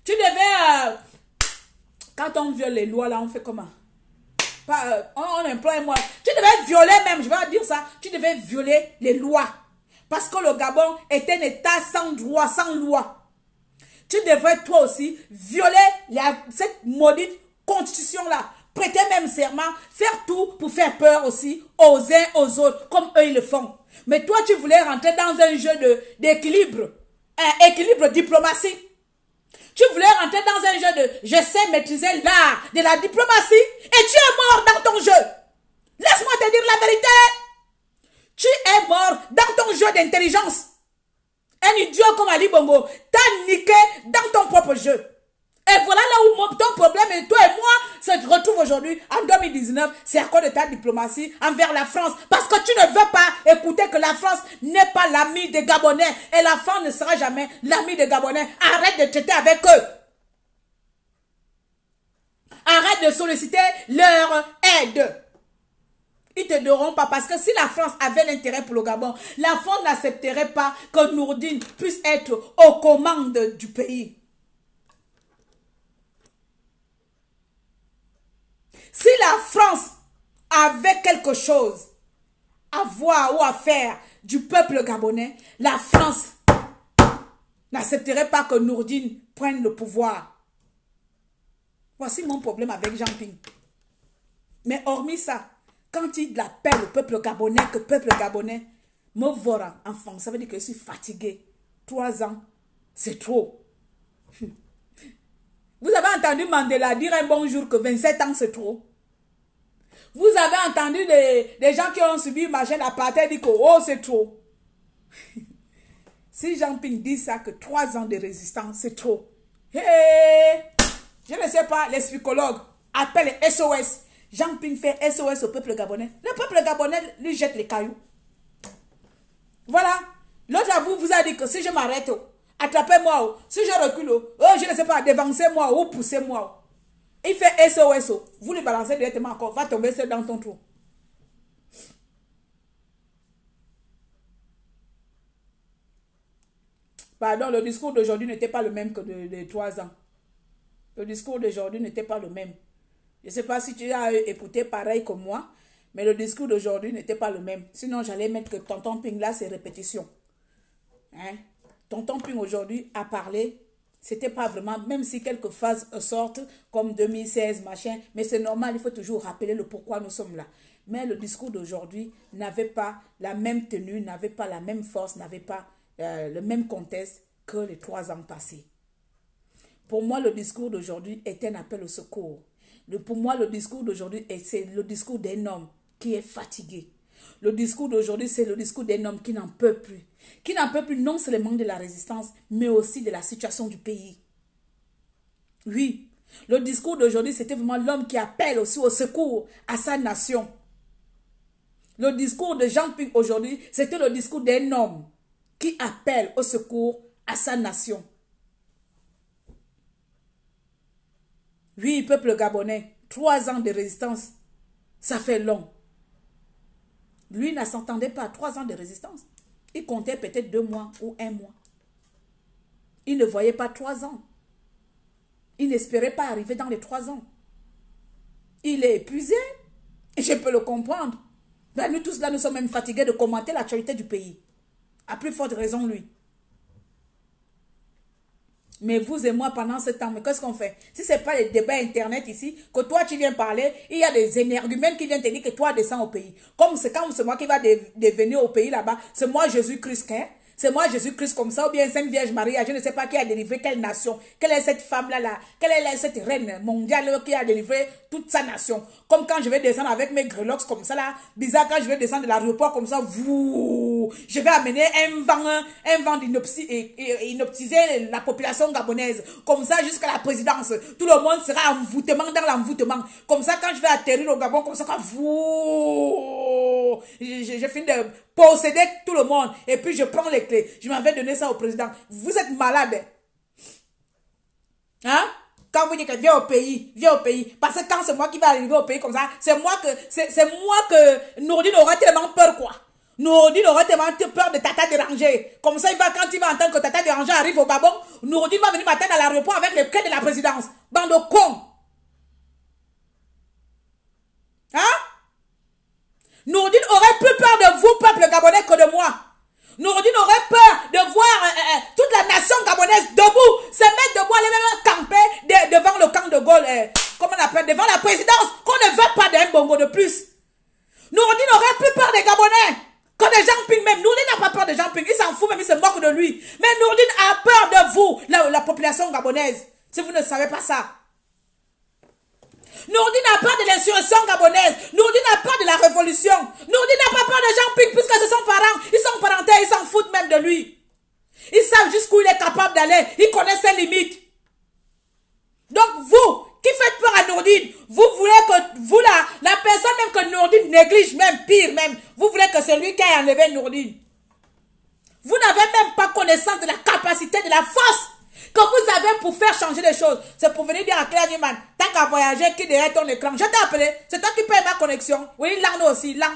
Tu devais, quand on viole les lois là, on fait comment? On emploie moi. Tu devais violer même, je vais dire ça, tu devais violer les lois. Parce que le Gabon est un État sans droit, sans loi. Tu devrais toi aussi violer cette maudite constitution-là. Prêter même serment, faire tout pour faire peur aussi aux uns aux autres, comme eux ils le font. Mais toi tu voulais rentrer dans un jeu d'équilibre, un équilibre diplomatie. Tu voulais rentrer dans un jeu de je sais maîtriser l'art de la diplomatie et tu es mort dans ton jeu. Laisse-moi te dire la vérité. Tu es mort dans ton jeu d'intelligence. Un idiot comme Ali Bongo t'a niqué dans ton propre jeu. Et voilà là où ton problème et toi et moi se retrouvent aujourd'hui en 2019. C'est à cause de ta diplomatie envers la France. Parce que tu ne veux pas écouter que la France n'est pas l'ami des Gabonais. Et la France ne sera jamais l'ami des Gabonais. Arrête de traiter avec eux. Arrête de solliciter leur aide. Ils te donneront pas parce que si la France avait l'intérêt pour le Gabon, la France n'accepterait pas que Nourdine puisse être aux commandes du pays. Si la France avait quelque chose à voir ou à faire du peuple gabonais, la France n'accepterait pas que Nourdine prenne le pouvoir. Voici mon problème avec Jean Ping. Mais hormis ça, quand il appelle le peuple gabonais, que le peuple gabonais me voit enfant, ça veut dire que je suis fatigué. 3 ans, c'est trop. Vous avez entendu Mandela dire un bonjour que 27 ans c'est trop. Vous avez entendu les gens qui ont subi machin d'apartheid dire que oh c'est trop. Si Jean Ping dit ça que 3 ans de résistance c'est trop. Hey, je ne sais pas, les psychologues appellent les SOS. Jean Ping fait SOS au peuple gabonais. Le peuple gabonais lui jette les cailloux. Voilà. L'autre à vous a dit que si je m'arrête, attrapez-moi. Si je recule, je ne sais pas, dévancez-moi ou poussez-moi. Il fait SOS. Vous le balancez directement encore. Va tomber dans ton trou. Pardon, le discours d'aujourd'hui n'était pas le même que de 3 ans. Le discours d'aujourd'hui n'était pas le même. Je ne sais pas si tu as écouté pareil que moi, mais le discours d'aujourd'hui n'était pas le même. Sinon, j'allais mettre que Tonton Ping là, c'est répétition. Hein? Tonton Ping aujourd'hui a parlé. C'était pas vraiment, même si quelques phases sortent comme 2016, machin, mais c'est normal, il faut toujours rappeler le pourquoi nous sommes là. Mais le discours d'aujourd'hui n'avait pas la même tenue, n'avait pas la même force, n'avait pas le même contexte que les 3 ans passés. Pour moi, le discours d'aujourd'hui est un appel au secours. Pour moi, le discours d'aujourd'hui, c'est le discours d'un homme qui est fatigué. Le discours d'aujourd'hui, c'est le discours d'un homme qui n'en peut plus. Qui n'en peut plus non seulement de la résistance, mais aussi de la situation du pays. Oui, le discours d'aujourd'hui, c'était vraiment l'homme qui appelle aussi au secours à sa nation. Le discours de Jean Ping aujourd'hui, c'était le discours d'un homme qui appelle au secours à sa nation. Oui, peuple gabonais, 3 ans de résistance, ça fait long. Lui ne s'entendait pas à 3 ans de résistance. Il comptait peut-être 2 mois ou 1 mois. Il ne voyait pas 3 ans. Il n'espérait pas arriver dans les 3 ans. Il est épuisé. Et je peux le comprendre. Ben, nous tous là, nous sommes même fatigués de commenter l'actualité du pays. À plus forte raison, lui. Mais vous et moi, pendant ce temps, mais qu'est-ce qu'on fait? Si ce n'est pas les débats internet ici, que toi tu viens parler, il y a des énergumènes qui viennent te dire que toi descends au pays. Comme c'est quand c'est moi qui va devenir au pays là-bas, c'est moi Jésus-Christ, hein? C'est moi Jésus-Christ comme ça, ou bien Sainte Vierge Marie, je ne sais pas qui a délivré quelle nation, quelle est cette femme-là, quelle est cette reine mondiale qui a délivré toute sa nation. Comme quand je vais descendre avec mes grelots comme ça là, bizarre quand je vais descendre de l'aéroport comme ça, je vais amener un vent d'inoptiser la population gabonaise, comme ça jusqu'à la présidence. Tout le monde sera envoûtement dans l'envoûtement. Comme ça quand je vais atterrir au Gabon, comme ça quand je finis de posséder tout le monde et puis je prends les clés. Je m'en vais donner ça au président. Vous êtes malade. Hein? Quand vous dites que viens au pays, viens au pays. Parce que quand c'est moi qui vais arriver au pays comme ça, c'est moi que Nourdine aura tellement peur quoi. Nourdine aura tellement peur de Tata Déranger. Comme ça, quand il va entendre que Tata Déranger arrive au Gabon, Nourdine va venir m'attendre à l'aéroport avec les clés de la présidence. Bande de cons. Hein? Nourdine aurait plus peur de vous, peuple gabonais, que de moi. Nourdine aurait peur de voir toute la nation gabonaise debout, se mettre debout, aller même camper devant le camp de Gaulle, comment on appelle, devant la présidence, qu'on ne veut pas d'un bongo de plus. Nourdine aurait plus peur des Gabonais que des Jean Ping même. Nourdine n'a pas peur de Jean Ping, il s'en fout même, il se moque de lui. Mais Nourdine a peur de vous, la population gabonaise, si vous ne savez pas ça. Nourdine n'a pas de l'insurrection gabonaise. Nourdine n'a pas de la révolution. Nourdine n'a pas peur de Jean Ping puisque ce sont ses parents. Ils sont parentés, ils s'en foutent même de lui. Ils savent jusqu'où il est capable d'aller. Ils connaissent ses limites. Donc vous, qui faites peur à Nourdine, vous voulez que vous la personne même que Nourdine néglige, même pire même, vous voulez que c'est lui qui a enlevé Nourdine. Vous n'avez même pas connaissance de la capacité, de la force que vous avez pour faire changer les choses. C'est pour venir dire à Claire Newman, t'as qu'à voyager, qui derrière ton écran. Je t'ai appelé, c'est toi qui paye ma connexion. Oui, là, nous aussi, là.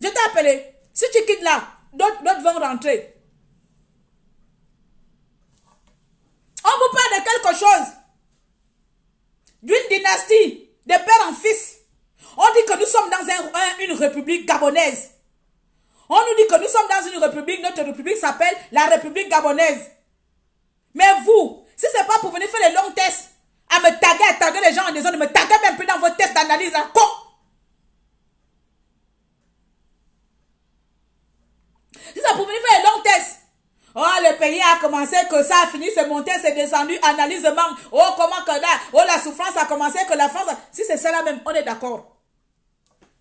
Je t'ai appelé. Si tu quittes là, d'autres vont rentrer. On vous parle de quelque chose. D'une dynastie, de père en fils. On dit que nous sommes dans une république gabonaise. On nous dit que nous sommes dans une république, notre république s'appelle la République gabonaise. Mais vous, si ce n'est pas pour venir faire les longs tests, à me taguer, à taguer les gens en disant de me taguer même plus dans vos tests d'analyse, à con. Si c'est pour venir faire les longs tests, oh, le pays a commencé, que ça a fini, c'est monté, c'est descendu, analysement. Oh, comment que là, oh, la souffrance a commencé, que la France Si c'est cela même, on est d'accord.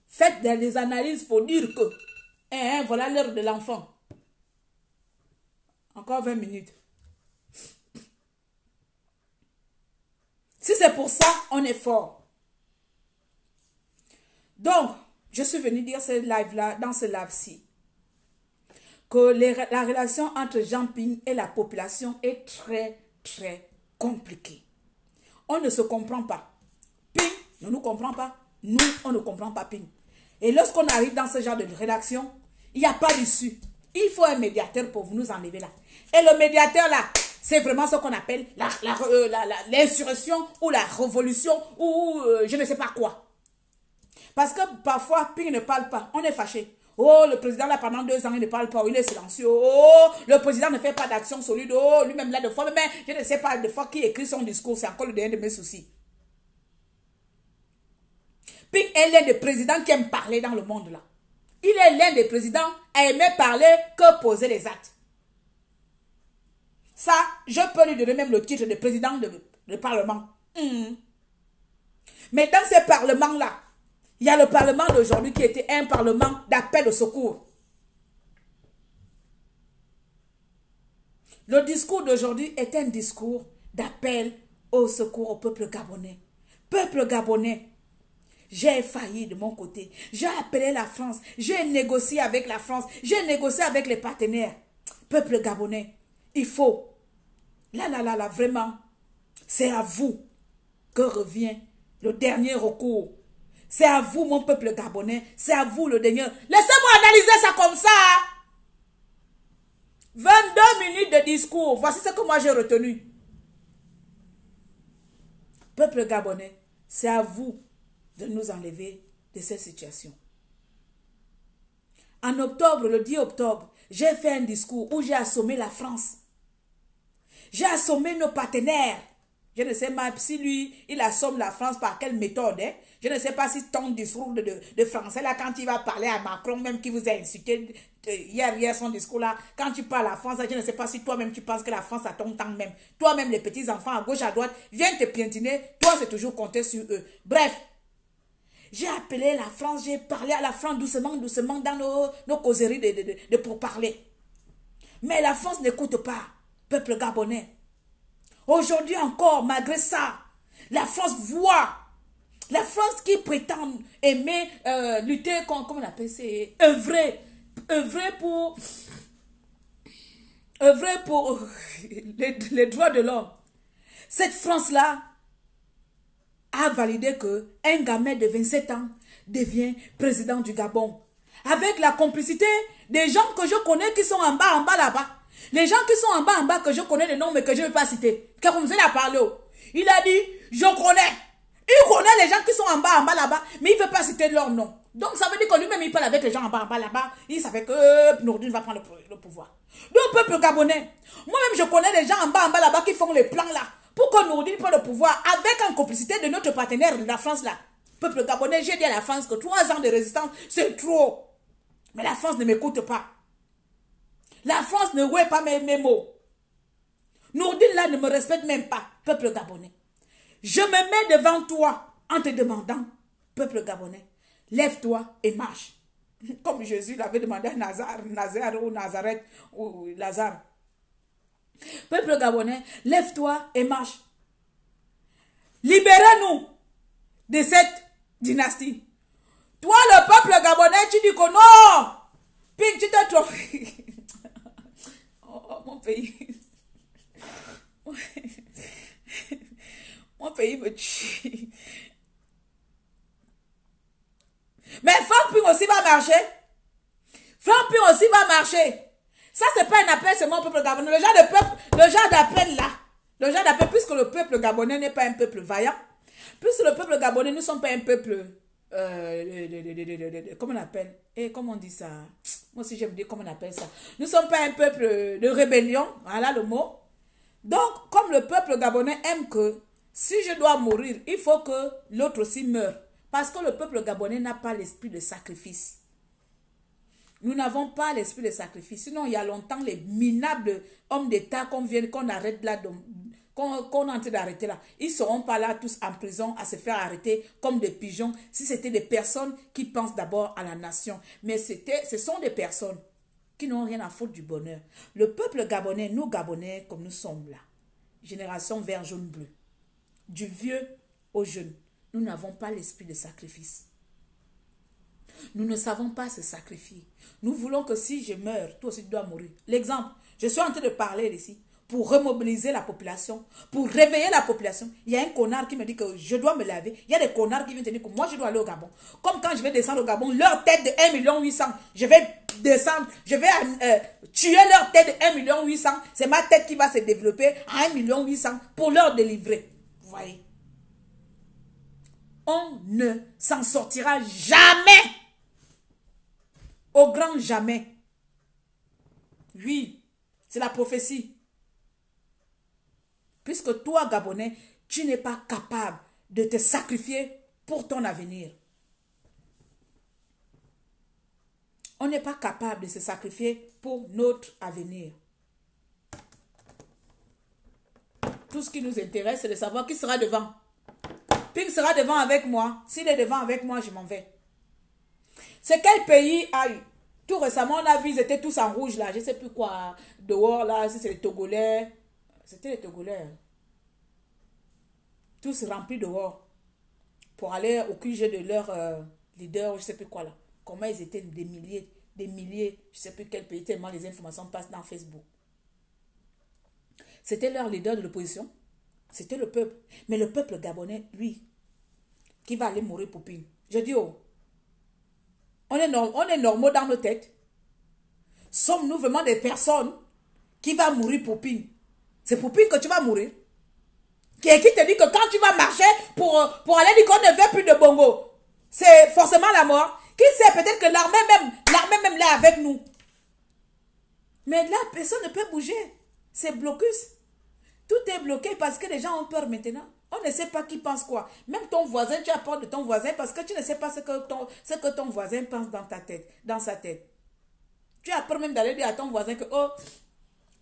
Faites des analyses pour dire que voilà l'heure de l'enfant. Encore 20 minutes. Si c'est pour ça, on est fort. Donc, je suis venu dire ce live-là, dans ce live-ci, que la relation entre Jean Ping et la population est très, très compliquée. On ne se comprend pas. Ping ne nous comprend pas. Nous, on ne comprend pas Ping. Et lorsqu'on arrive dans ce genre de rédaction, il n'y a pas d'issue. Il faut un médiateur pour vous nous enlever là. Et le médiateur là, c'est vraiment ce qu'on appelle l'insurrection ou la révolution ou je ne sais pas quoi. Parce que parfois, Ping ne parle pas. On est fâché. Oh, le président là pendant 2 ans, il ne parle pas. Il est silencieux. Oh, le président ne fait pas d'action solide. Oh, lui-même là de fois. Mais je ne sais pas de fois qui écrit son discours. C'est encore le dernier de mes soucis. Ping est l'un des présidents qui aime parler dans le monde là. Il est l'un des présidents à aimer parler que poser les actes. Ça, je peux lui donner même le titre de président de parlement. Mais dans ces parlements-là, il y a le parlement d'aujourd'hui qui était un parlement d'appel au secours. Le discours d'aujourd'hui est un discours d'appel au secours au peuple gabonais. Peuple gabonais, j'ai failli de mon côté. J'ai appelé la France. J'ai négocié avec la France. J'ai négocié avec les partenaires. Peuple gabonais, il faut. Là, vraiment, c'est à vous que revient le dernier recours. C'est à vous, mon peuple gabonais. C'est à vous le dernier. Laissez-moi analyser ça comme ça. 22 minutes de discours. Voici ce que moi j'ai retenu. Peuple gabonais, c'est à vous de nous enlever de cette situation. En octobre, le 10 octobre, j'ai fait un discours où j'ai assommé la France. J'ai assommé nos partenaires. Je ne sais pas si lui, il assomme la France par quelle méthode. Hein? Je ne sais pas si ton discours de français, là, quand il va parler à Macron, même qui vous a insulté hier son discours là, quand tu parles à la France, je ne sais pas si toi-même tu penses que la France a ton temps même. Toi-même, les petits enfants à gauche, à droite, viennent te piétiner. Toi, c'est toujours compter sur eux. Bref, j'ai appelé la France, j'ai parlé à la France doucement dans nos causeries de pourparler. Mais la France n'écoute pas, peuple gabonais. Aujourd'hui encore, malgré ça, la France voit. La France qui prétend aimer lutter contre, comment on appelle ça, œuvrer pour les droits de l'homme. Cette France-là a validé que un gamin de 27 ans devient président du Gabon. Avec la complicité des gens que je connais qui sont en bas là-bas. Les gens qui sont en bas que je connais les noms mais que je ne vais pas citer. Car vous a parlé. Il a dit, je connais. Il connaît les gens qui sont en bas là-bas, mais il ne veut pas citer leur nom. Donc ça veut dire que lui-même il parle avec les gens en bas là-bas. Il savait que Nourdine va prendre le pouvoir. Donc peuple gabonais, moi-même je connais les gens en bas là-bas qui font les plans là. Pour que Nourdine prenne le pouvoir avec en complicité de notre partenaire de la France là. Peuple gabonais, j'ai dit à la France que 3 ans de résistance, c'est trop. Mais la France ne m'écoute pas. La France ne voit pas mes mots. Nourdine là ne me respecte même pas, peuple gabonais. Je me mets devant toi en te demandant, peuple gabonais, lève-toi et marche. Comme Jésus l'avait demandé à Nazareth ou Lazare. Peuple gabonais, lève-toi et marche. Libérez-nous de cette dynastie. Toi, le peuple gabonais, tu dis que non. Puis tu te trompes. Oh, mon pays. Mon pays me tue. Mais Franck aussi va marcher. Franck aussi va marcher. Ça, c'est pas un appel, c'est mon peuple gabonais. Le genre d'appel là. Le genre d'appel, puisque le peuple gabonais n'est pas un peuple vaillant. Puisque le peuple gabonais, nous ne sommes pas un peuple. Comment on appelle? Et comment on dit ça? Moi aussi, j'aime dire comment on appelle ça. Nous ne sommes pas un peuple de rébellion. Voilà le mot. Donc, comme le peuple gabonais aime que si je dois mourir, il faut que l'autre aussi meure. Parce que le peuple gabonais n'a pas l'esprit de sacrifice. Nous n'avons pas l'esprit de sacrifice. Sinon, il y a longtemps, les minables hommes d'État qu'on arrête là, qu'on est en train d'arrêter là, ils ne seront pas là tous en prison à se faire arrêter comme des pigeons si c'était des personnes qui pensent d'abord à la nation. Mais ce sont des personnes qui n'ont rien à foutre du bonheur. Le peuple gabonais, nous Gabonais comme nous sommes là, génération vert, jaune, bleu, du vieux au jeune, nous n'avons pas l'esprit de sacrifice. Nous ne savons pas se sacrifier. Nous voulons que si je meurs, toi aussi tu dois mourir. L'exemple, je suis en train de parler ici. pour remobiliser la population, pour réveiller la population. Il y a un connard qui me dit que je dois me laver. Il y a des connards qui viennent te dire que moi, je dois aller au Gabon. Comme quand je vais descendre au Gabon, leur tête de 1 800 000, je vais descendre, je vais tuer leur tête de 1 800 000. C'est ma tête qui va se développer à 1 800 000 pour leur délivrer. Vous voyez? On ne s'en sortira jamais. Au grand jamais. Oui, c'est la prophétie. Puisque toi, Gabonais, tu n'es pas capable de te sacrifier pour ton avenir. On n'est pas capable de se sacrifier pour notre avenir. Tout ce qui nous intéresse, c'est de savoir qui sera devant. Ping sera devant avec moi. S'il est devant avec moi, je m'en vais. C'est quel pays a eu? Tout récemment, on a vu, ils étaient tous en rouge là. Je ne sais plus quoi. Dehors là, si c'est les Togolais. C'était les Togolais. Tous remplis dehors. Pour aller au QG de leur leader, je ne sais plus quoi là. Comment ils étaient des milliers. Je ne sais plus quel pays, tellement les informations passent dans Facebook. C'était leur leader de l'opposition. C'était le peuple. Mais le peuple gabonais, lui, qui va aller mourir pour Ping. Je dis, oh, on est normaux dans nos têtes. Sommes-nous vraiment des personnes qui vont mourir pour Ping? C'est pour Ping que tu vas mourir. Qui te dit que quand tu vas marcher pour aller dire qu'on ne veut plus de bongo, c'est forcément la mort. Qui sait, peut-être que l'armée même là avec nous. Mais là, personne ne peut bouger. C'est blocus. Tout est bloqué parce que les gens ont peur maintenant. On ne sait pas qui pense quoi. Même ton voisin, tu as peur de ton voisin parce que tu ne sais pas ce que ton voisin pense dans sa tête. Tu as peur même d'aller dire à ton voisin que, oh,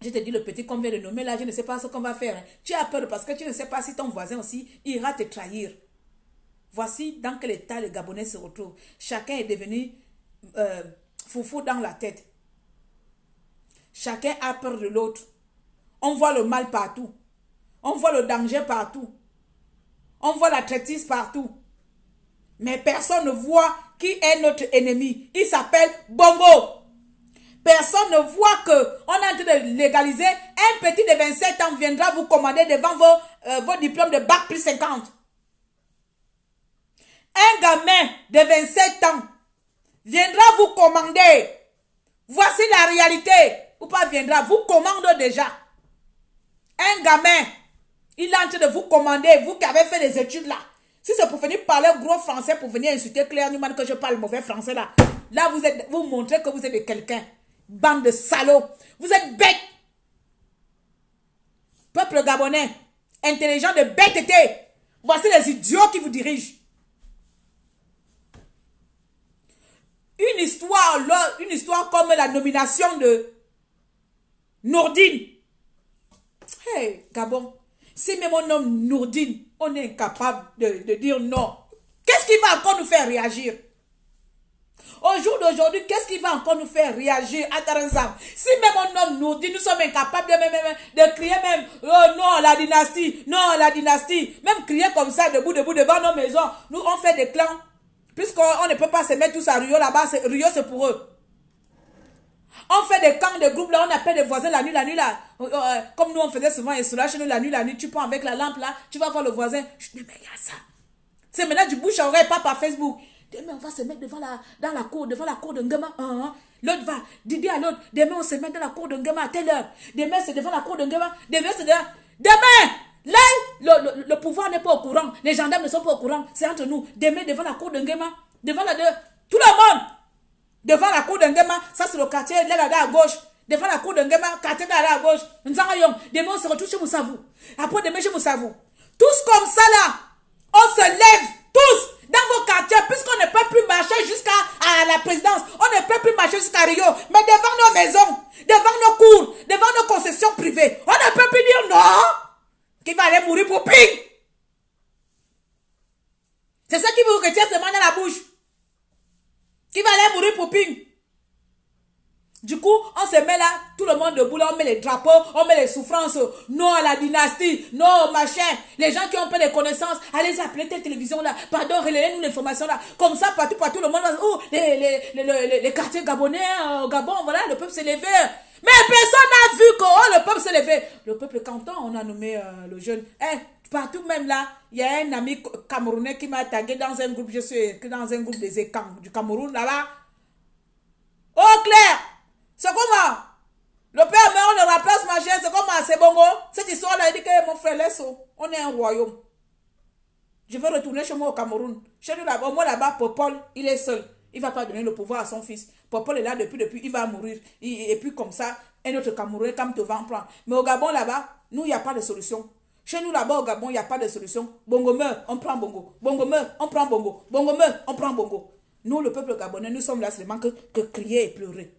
je te dis le petit qu'on vient de nommer là, je ne sais pas ce qu'on va faire. Tu as peur parce que tu ne sais pas si ton voisin aussi ira te trahir. Voici dans quel état les Gabonais se retrouvent. Chacun est devenu foufou dans la tête. Chacun a peur de l'autre. On voit le mal partout. On voit le danger partout. On voit la traîtrise partout. Mais personne ne voit qui est notre ennemi. Il s'appelle Bongo. Personne ne voit qu'on est en train de légaliser. Un petit de 27 ans viendra vous commander devant vos diplômes de bac plus 50. Un gamin de 27 ans viendra vous commander. Voici la réalité. Ou pas viendra, vous commande déjà. Un gamin, il est en train de vous commander, vous qui avez fait des études là. Si c'est pour venir parler gros français, pour venir insulter Claire Newman que je parle mauvais français là. Là, vous montrez que vous êtes de quelqu'un. Bande de salauds. Vous êtes bêtes. Peuple gabonais, intelligent de bêteté. Voici les idiots qui vous dirigent. Une histoire comme la nomination de Nourdine. Hey, Gabon, si même on nomme Nourdine, on est incapable de dire non. Qu'est-ce qui va encore nous faire réagir? Au jour d'aujourd'hui, qu'est-ce qui va encore nous faire réagir à Taranzam? Si même on nomme Nourdine, nous sommes incapables de crier même oh non, la dynastie, non, la dynastie. Même crier comme ça, debout devant nos maisons. Nous, on fait des clans. Puisqu'on ne peut pas se mettre tous à Rio là-bas, Rio c'est pour eux. On fait des camps, des groupes là, on appelle les voisins la nuit là. Comme nous on faisait souvent et cela chez nous la nuit, tu prends avec la lampe là, tu vas voir le voisin. Je dis mais il y a ça. C'est maintenant du bouche à oreille, pas par Facebook. Demain on va se mettre devant la cour de Ngema. L'autre va dire à l'autre, demain on se met dans la cour de Ngema à telle heure. Demain c'est devant la cour de Ngema. Demain, là, le pouvoir n'est pas au courant. Les gendarmes ne sont pas au courant. C'est entre nous. Demain devant la cour de Ngema. Devant tout le monde. Devant la cour de Ngema. Ça c'est le quartier là à gauche. Devant la cour de Ngema, quartier là à gauche. Demain on se retrouve chez Moussavou. Après demain chez Moussavou. Tous comme ça là. On se lève. Tous. Dans vos quartiers. Puisqu'on ne peut plus marcher jusqu'à la présidence. On ne peut plus marcher jusqu'à Rio. Mais devant nos maisons. Devant nos cours. Devant nos concessions privées. On ne peut plus dire non. Qui va aller mourir pour Ping. C'est ça qui vous retient seulement dans la bouche. Qui va aller mourir pour Ping. Du coup, on se met là, tout le monde debout là, on met les drapeaux, on met les souffrances. Non à la dynastie, non au machin. Les gens qui ont pas de connaissances, allez appeler telle télévision là, pardon, relayez-nous l'information là. Comme ça, partout, le monde va, oh, les quartiers gabonais, au Gabon, voilà, le peuple s'est levé. Mais personne n'a vu que oh, le peuple s'est levé. Le peuple canton, on a nommé le jeune. Partout même là, il y a un ami camerounais qui m'a tagué dans un groupe, je suis dans un groupe des écans du Cameroun là-bas. Oh Claire, c'est comment? Le père, mais on ne remplace ma chaîne, c'est comment? C'est bongo. Cette histoire-là, il dit que mon frère laisse, on est un royaume. Je vais retourner chez moi au Cameroun. Chez nous là-bas, moi là-bas, Popol, il est seul. Il ne va pas donner le pouvoir à son fils. Popol est là depuis, il va mourir. Et puis comme ça, un autre Camerounais, comme te va en prendre. Mais au Gabon là-bas, nous, il n'y a pas de solution. Chez nous là-bas au Gabon, il n'y a pas de solution. Bongo meurt, on prend bongo. Bongo meurt, on prend bongo. Bongo meurt, on prend bongo. Nous, le peuple gabonais, nous sommes là seulement que crier et pleurer.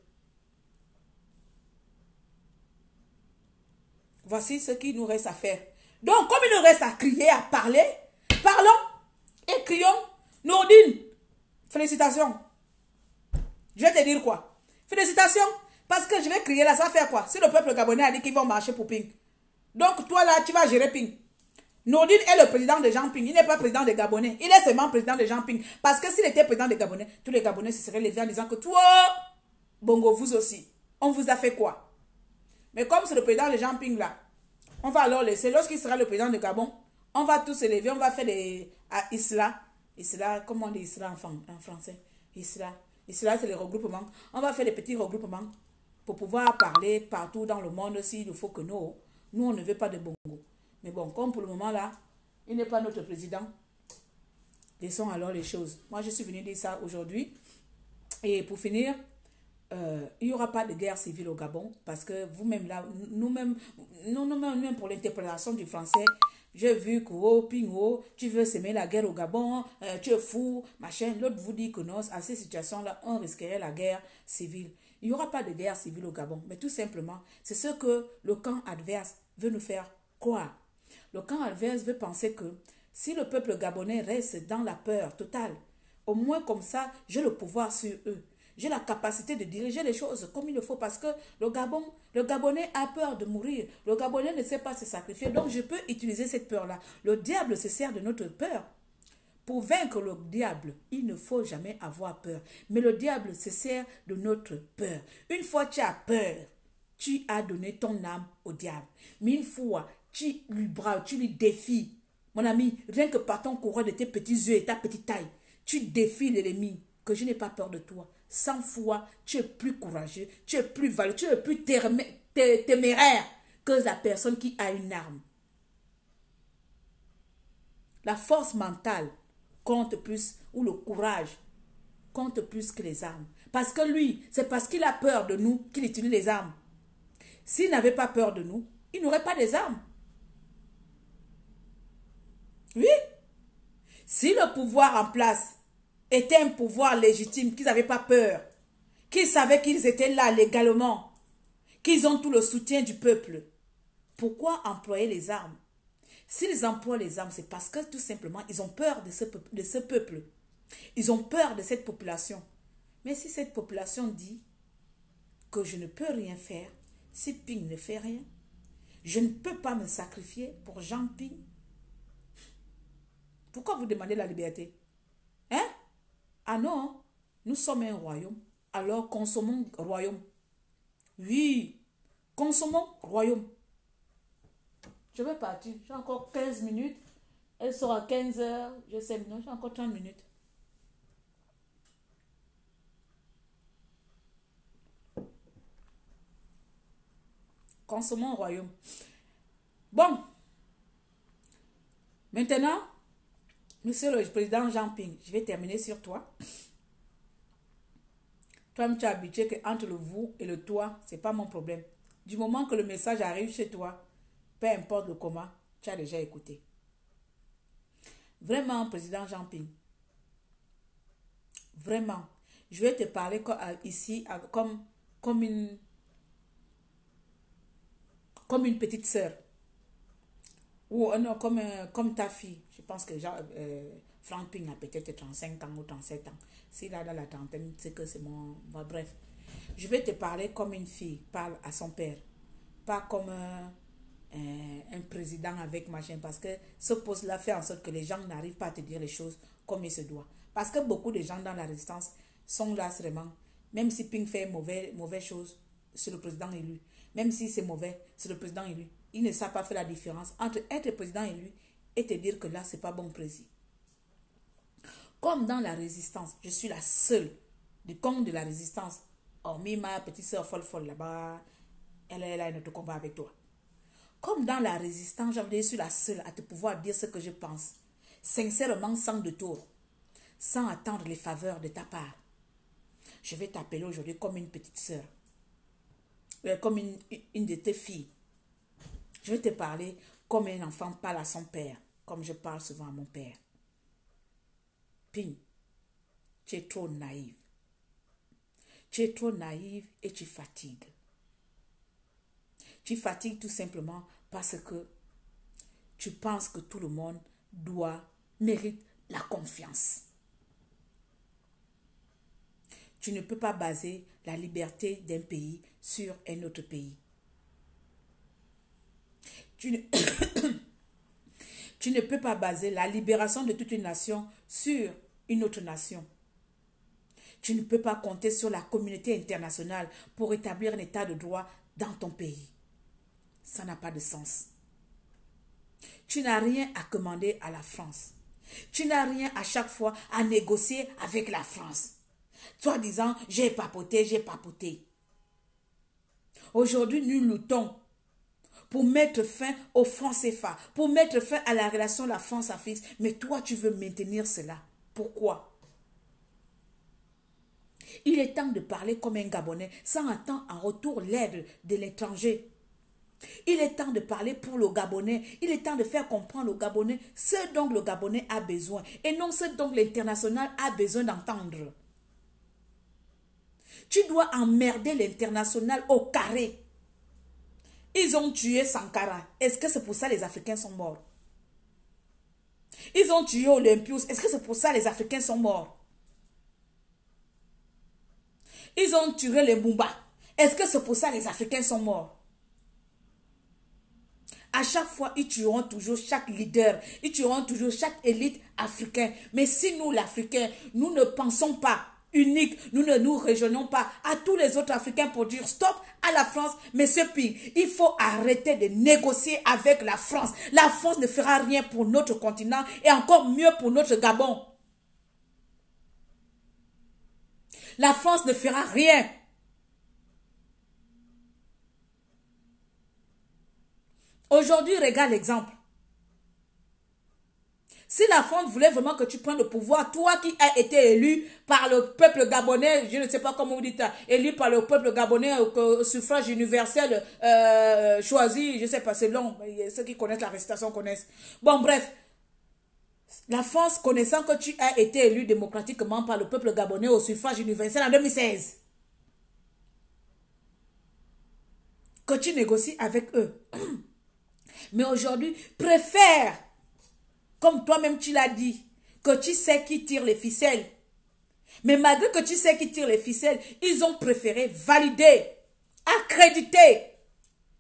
Voici ce qu'il nous reste à faire. Donc, comme il nous reste à crier, à parler, parlons et crions. Nourdine, félicitations. Je vais te dire quoi? Félicitations. Parce que je vais crier là, ça va faire quoi? Si le peuple gabonais a dit qu'ils vont marcher pour Ping. Donc, toi là, tu vas gérer Ping. Nourdine est le président de Jean Ping. Il n'est pas président des Gabonais. Il est seulement président de Jean Ping. Parce que s'il était président des Gabonais, tous les Gabonais se seraient levés en disant que toi, Bongo, vous aussi, on vous a fait quoi? Mais comme c'est le président de Jean Ping là, on va alors laisser, lorsqu'il sera le président de Gabon, on va tous se lever, on va faire des... à Isla, comment on dit Isla en français? Isla, c'est les regroupements. On va faire des petits regroupements pour pouvoir parler partout dans le monde s'il faut que nous, on ne veut pas de Bongo. Mais bon, comme pour le moment là, il n'est pas notre président, laissons alors les choses. Moi, je suis venu dire ça aujourd'hui. Et pour finir, il n'y aura pas de guerre civile au Gabon parce que vous-même là, nous-mêmes pour l'interprétation du français, j'ai vu que oh, Pingo, tu veux semer la guerre au Gabon, tu es fou, machin. L'autre vous dit que non, à ces situations-là, on risquerait la guerre civile. Il n'y aura pas de guerre civile au Gabon, mais tout simplement, c'est ce que le camp adverse veut nous faire croire. Le camp adverse veut penser que si le peuple gabonais reste dans la peur totale, au moins comme ça, j'ai le pouvoir sur eux. J'ai la capacité de diriger les choses comme il le faut parce que le Gabonais a peur de mourir. Le Gabonais ne sait pas se sacrifier. Donc, je peux utiliser cette peur-là. Le diable se sert de notre peur. Pour vaincre le diable, il ne faut jamais avoir peur. Mais le diable se sert de notre peur. Une fois tu as peur, tu as donné ton âme au diable. Mais une fois, tu lui braves, tu lui défies. Mon ami, rien que par ton courage de tes petits yeux et ta petite taille, tu défies l'ennemi. Que je n'ai pas peur de toi. 100 fois, tu es plus courageux, tu es plus valeureux, tu es plus téméraire que la personne qui a une arme. La force mentale compte plus, ou le courage compte plus que les armes. Parce que lui, c'est parce qu'il a peur de nous qu'il utilise les armes. S'il n'avait pas peur de nous, il n'aurait pas des armes. Oui. Si le pouvoir en place était un pouvoir légitime, qu'ils n'avaient pas peur, qu'ils savaient qu'ils étaient là légalement, qu'ils ont tout le soutien du peuple, pourquoi employer les armes? S'ils emploient les armes, c'est parce que tout simplement, ils ont peur de ce peuple. Ils ont peur de cette population. Mais si cette population dit que je ne peux rien faire, si Ping ne fait rien, je ne peux pas me sacrifier pour Jean Ping. Pourquoi vous demandez la liberté? Hein? Ah non, nous sommes un royaume. Alors consommons royaume. Oui, consommons royaume. Je vais partir. J'ai encore 15 minutes. Elle sera 15 heures. Je sais, non, j'ai encore 30 minutes. Consommons royaume. Bon. Maintenant, monsieur le président Jean Ping, je vais terminer sur toi. Toi, tu es habitué qu'entre le vous et le toi, ce n'est pas mon problème. Du moment que le message arrive chez toi, peu importe le comment, tu as déjà écouté. Vraiment, président Jean Ping, vraiment, je vais te parler ici comme une petite sœur. Ou non, comme ta fille. Je pense que Frank Ping a peut-être 35 ans ou 37 ans. S'il a dans la trentaine, c'est que c'est mon... Bref. Je vais te parler comme une fille parle à son père. Pas comme un président avec machin. Parce que ce poste-là fait en sorte que les gens n'arrivent pas à te dire les choses comme il se doit. Parce que beaucoup de gens dans la résistance sont là vraiment. Même si Ping fait mauvaise chose, c'est le président élu. Même si c'est mauvais, c'est le président élu. Il ne sait pas faire la différence entre être président élu et te dire que là, c'est pas bon président. Comme dans la résistance, je suis la seule du camp de la résistance. Hormis ma petite soeur folle là-bas, elle est là, elle ne te combat avec toi. Comme dans la résistance, je suis la seule à te pouvoir dire ce que je pense. Sincèrement, sans détour, sans attendre les faveurs de ta part. Je vais t'appeler aujourd'hui comme une petite soeur, comme une de tes filles. Je vais te parler comme un enfant parle à son père, comme je parle souvent à mon père. Ping, tu es trop naïve. Tu es trop naïve et tu fatigues. Tu fatigues tout simplement parce que tu penses que tout le monde mérite la confiance. Tu ne peux pas baser la liberté d'un pays sur un autre pays. Tu ne peux pas baser la libération de toute une nation sur une autre nation. Tu ne peux pas compter sur la communauté internationale pour établir un état de droit dans ton pays. Ça n'a pas de sens. Tu n'as rien à commander à la France. Tu n'as rien à chaque fois à négocier avec la France. Toi disant, j'ai papoté, j'ai papoté. Aujourd'hui, nous luttons pour mettre fin au franc CFA, pour mettre fin à la relation la France-Afrique. Mais toi, tu veux maintenir cela. Pourquoi? Il est temps de parler comme un Gabonais sans attendre en retour l'aide de l'étranger. Il est temps de parler pour le Gabonais. Il est temps de faire comprendre au Gabonais ce dont le Gabonais a besoin et non ce dont l'international a besoin d'entendre. Tu dois emmerder l'international au carré. Ils ont tué Sankara. Est-ce que c'est pour ça les Africains sont morts? Ils ont tué Olympius. Est-ce que c'est pour ça les Africains sont morts? Ils ont tué les Bumba. Est-ce que c'est pour ça les Africains sont morts? À chaque fois, ils tueront toujours chaque leader. Ils tueront toujours chaque élite africaine. Mais si nous, l'Africain, nous ne pensons pas unique, nous ne nous rejoignons pas à tous les autres Africains pour dire stop à la France, mais ce pays, il faut arrêter de négocier avec la France. La France ne fera rien pour notre continent et encore mieux pour notre Gabon. La France ne fera rien. Aujourd'hui, regarde l'exemple. Si la France voulait vraiment que tu prennes le pouvoir, toi qui as été élu par le peuple gabonais, je ne sais pas comment vous dites, élu par le peuple gabonais au suffrage universel, choisi, je ne sais pas, c'est long, ceux qui connaissent la récitation connaissent. Bon, bref, la France, connaissant que tu as été élu démocratiquement par le peuple gabonais au suffrage universel en 2016, que tu négocies avec eux. Mais aujourd'hui, préfère, comme toi-même tu l'as dit, que tu sais qui tire les ficelles. Mais malgré que tu sais qui tire les ficelles, ils ont préféré valider, accréditer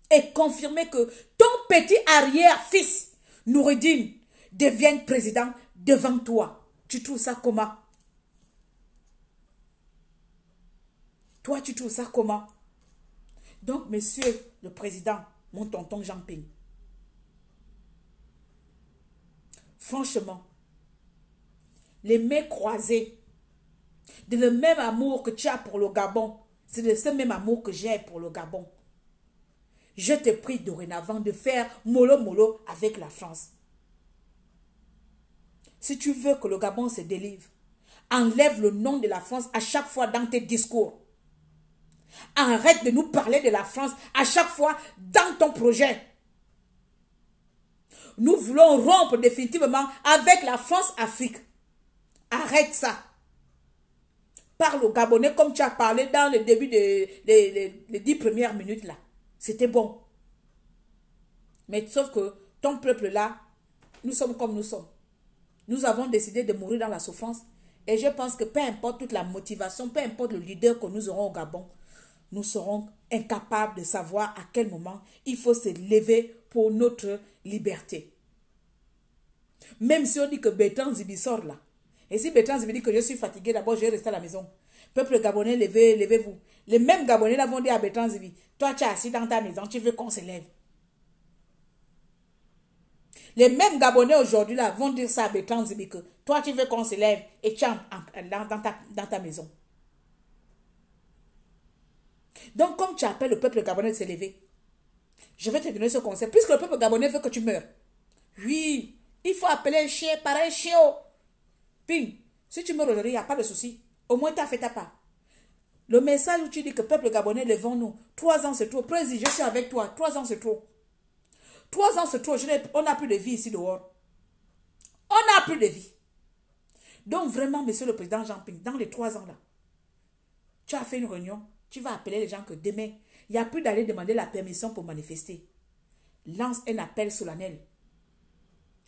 et confirmer que ton petit arrière-fils, Noureddine, devienne président devant toi. Tu trouves ça comment? Toi, tu trouves ça comment? Donc, monsieur le président, mon tonton Jean-Ping, franchement, les mains croisées, de le même amour que tu as pour le Gabon, c'est de ce même amour que j'ai pour le Gabon. Je te prie dorénavant de faire mollo-mollo avec la France. Si tu veux que le Gabon se délivre, enlève le nom de la France à chaque fois dans tes discours. Arrête de nous parler de la France à chaque fois dans ton projet. Nous voulons rompre définitivement avec la France-Afrique. Arrête ça. Parle au Gabonais comme tu as parlé dans le début des 10 premières minutes là. C'était bon. Mais sauf que ton peuple là, nous sommes comme nous sommes. Nous avons décidé de mourir dans la souffrance. Et je pense que peu importe toute la motivation, peu importe le leader que nous aurons au Gabon, nous serons incapables de savoir à quel moment il faut se lever pour notre liberté. Même si on dit que Bertrand Zibi sort là. Et si Bertrand Zibi dit que je suis fatigué, d'abord je vais rester à la maison. Peuple gabonais, levez-vous. Les mêmes Gabonais là vont dire à Bertrand Zivi, toi tu es assis dans ta maison, tu veux qu'on se lève. Les mêmes Gabonais aujourd'hui là vont dire ça à Bertrand Zivi que toi tu veux qu'on se lève et tu es dans ta maison. Donc comme tu appelles le peuple gabonais de se lever, je vais te donner ce conseil. Puisque le peuple gabonais veut que tu meurs. Oui, il faut appeler un chien par un chien. Ping, si tu meurs aujourd'hui, il n'y a pas de souci. Au moins tu as fait ta part. Le message où tu dis que le peuple gabonais, levons-nous. 3 ans c'est trop. Président, je suis avec toi. 3 ans c'est trop. 3 ans c'est trop. On n'a plus de vie ici dehors. On n'a plus de vie. Donc vraiment, monsieur le président Jean-Ping, dans les 3 ans là, tu as fait une réunion. Tu vas appeler les gens que demain, il n'y a plus d'aller demander la permission pour manifester. Lance un appel solennel.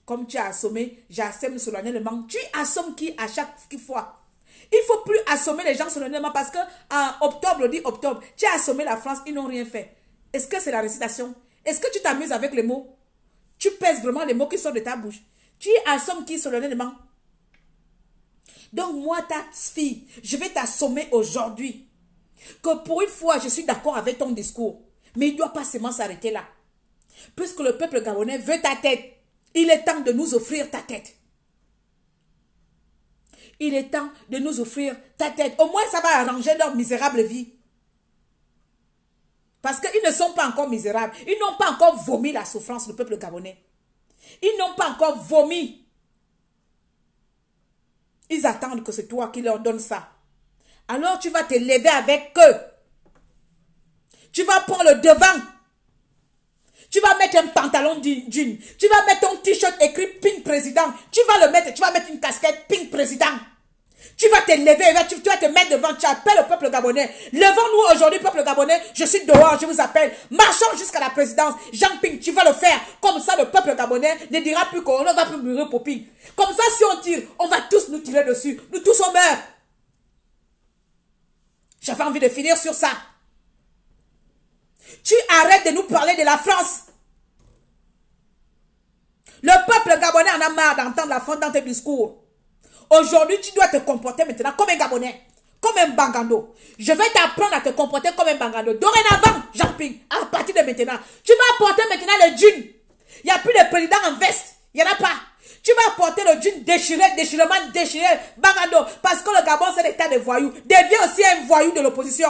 Comme tu as assommé, j'assomme solennellement. Tu assommes qui à chaque fois? Il ne faut plus assommer les gens solennellement parce que en octobre, le 10 octobre, tu as assommé la France, ils n'ont rien fait. Est-ce que c'est la récitation? Est-ce que tu t'amuses avec les mots? Tu pèses vraiment les mots qui sortent de ta bouche. Tu assommes qui solennellement? Donc moi, ta fille, je vais t'assommer aujourd'hui. Que pour une fois, je suis d'accord avec ton discours. Mais il ne doit pas seulement s'arrêter là. Puisque le peuple gabonais veut ta tête, il est temps de nous offrir ta tête. Il est temps de nous offrir ta tête. Au moins, ça va arranger leur misérable vie. Parce qu'ils ne sont pas encore misérables. Ils n'ont pas encore vomi la souffrance, le peuple gabonais. Ils n'ont pas encore vomi. Ils attendent que c'est toi qui leur donne ça. Alors tu vas te lever avec eux. Tu vas prendre le devant. Tu vas mettre un pantalon jean. Tu vas mettre ton t-shirt écrit Ping Président. Tu vas le mettre, tu vas mettre une casquette Ping Président. Tu vas te lever, tu vas te mettre devant, tu appelles le peuple gabonais. Levons-nous aujourd'hui, peuple gabonais. Je suis dehors, je vous appelle. Marchons jusqu'à la présidence. Jean-Ping, tu vas le faire. Comme ça, le peuple gabonais ne dira plus qu'on ne va plus mourir pour Ping. Comme ça, si on tire, on va tous nous tirer dessus. Nous tous on meurt. J'avais envie de finir sur ça. Tu arrêtes de nous parler de la France. Le peuple gabonais en a marre d'entendre la France dans tes discours. Aujourd'hui, tu dois te comporter maintenant comme un Gabonais, comme un Bangando. Je vais t'apprendre à te comporter comme un Bangando. Dorénavant, Jean-Ping, à partir de maintenant, tu vas porter maintenant le jean. Il n'y a plus de président en veste. Il n'y en a pas. Tu vas porter le jean déchiré, Bangando. Parce que le Gabon, c'est l'état de voyous. Deviens aussi un voyou de l'opposition.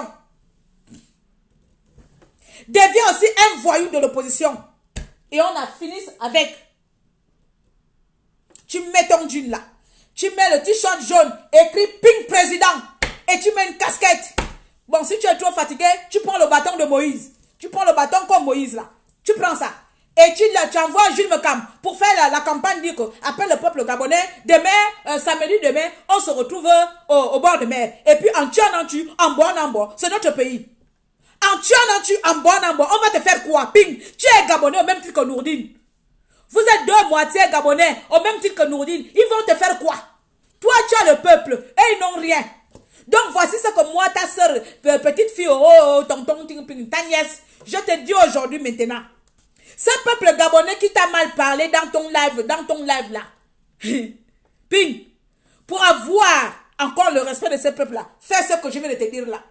Deviens aussi un voyou de l'opposition. Et on a fini avec. Tu mets ton jean là. Tu mets le t-shirt jaune, écrit Ping Président. Et tu mets une casquette. Bon, si tu es trop fatigué, tu prends le bâton de Moïse. Tu prends le bâton comme Moïse là. Tu prends ça. Et tu envoies Jules Mekam pour faire la campagne, dire que appelle le peuple gabonais. Demain, samedi demain, on se retrouve au bord de mer. Et puis en tuant, en bois, c'est notre pays. En tuant, en bois, on va te faire quoi? Ping, tu es gabonais au même titre que Nourdine. Vous êtes deux moitiés gabonais au même titre que Nourdine. Ils vont te faire quoi? Toi, tu as le peuple et ils n'ont rien. Donc, voici ce que moi, ta soeur, petite fille, tonton, ta nièce, je te dis aujourd'hui maintenant. Ce peuple gabonais qui t'a mal parlé dans ton live là. Ping, pour avoir encore le respect de ce peuple là, fais ce que je viens de te dire là.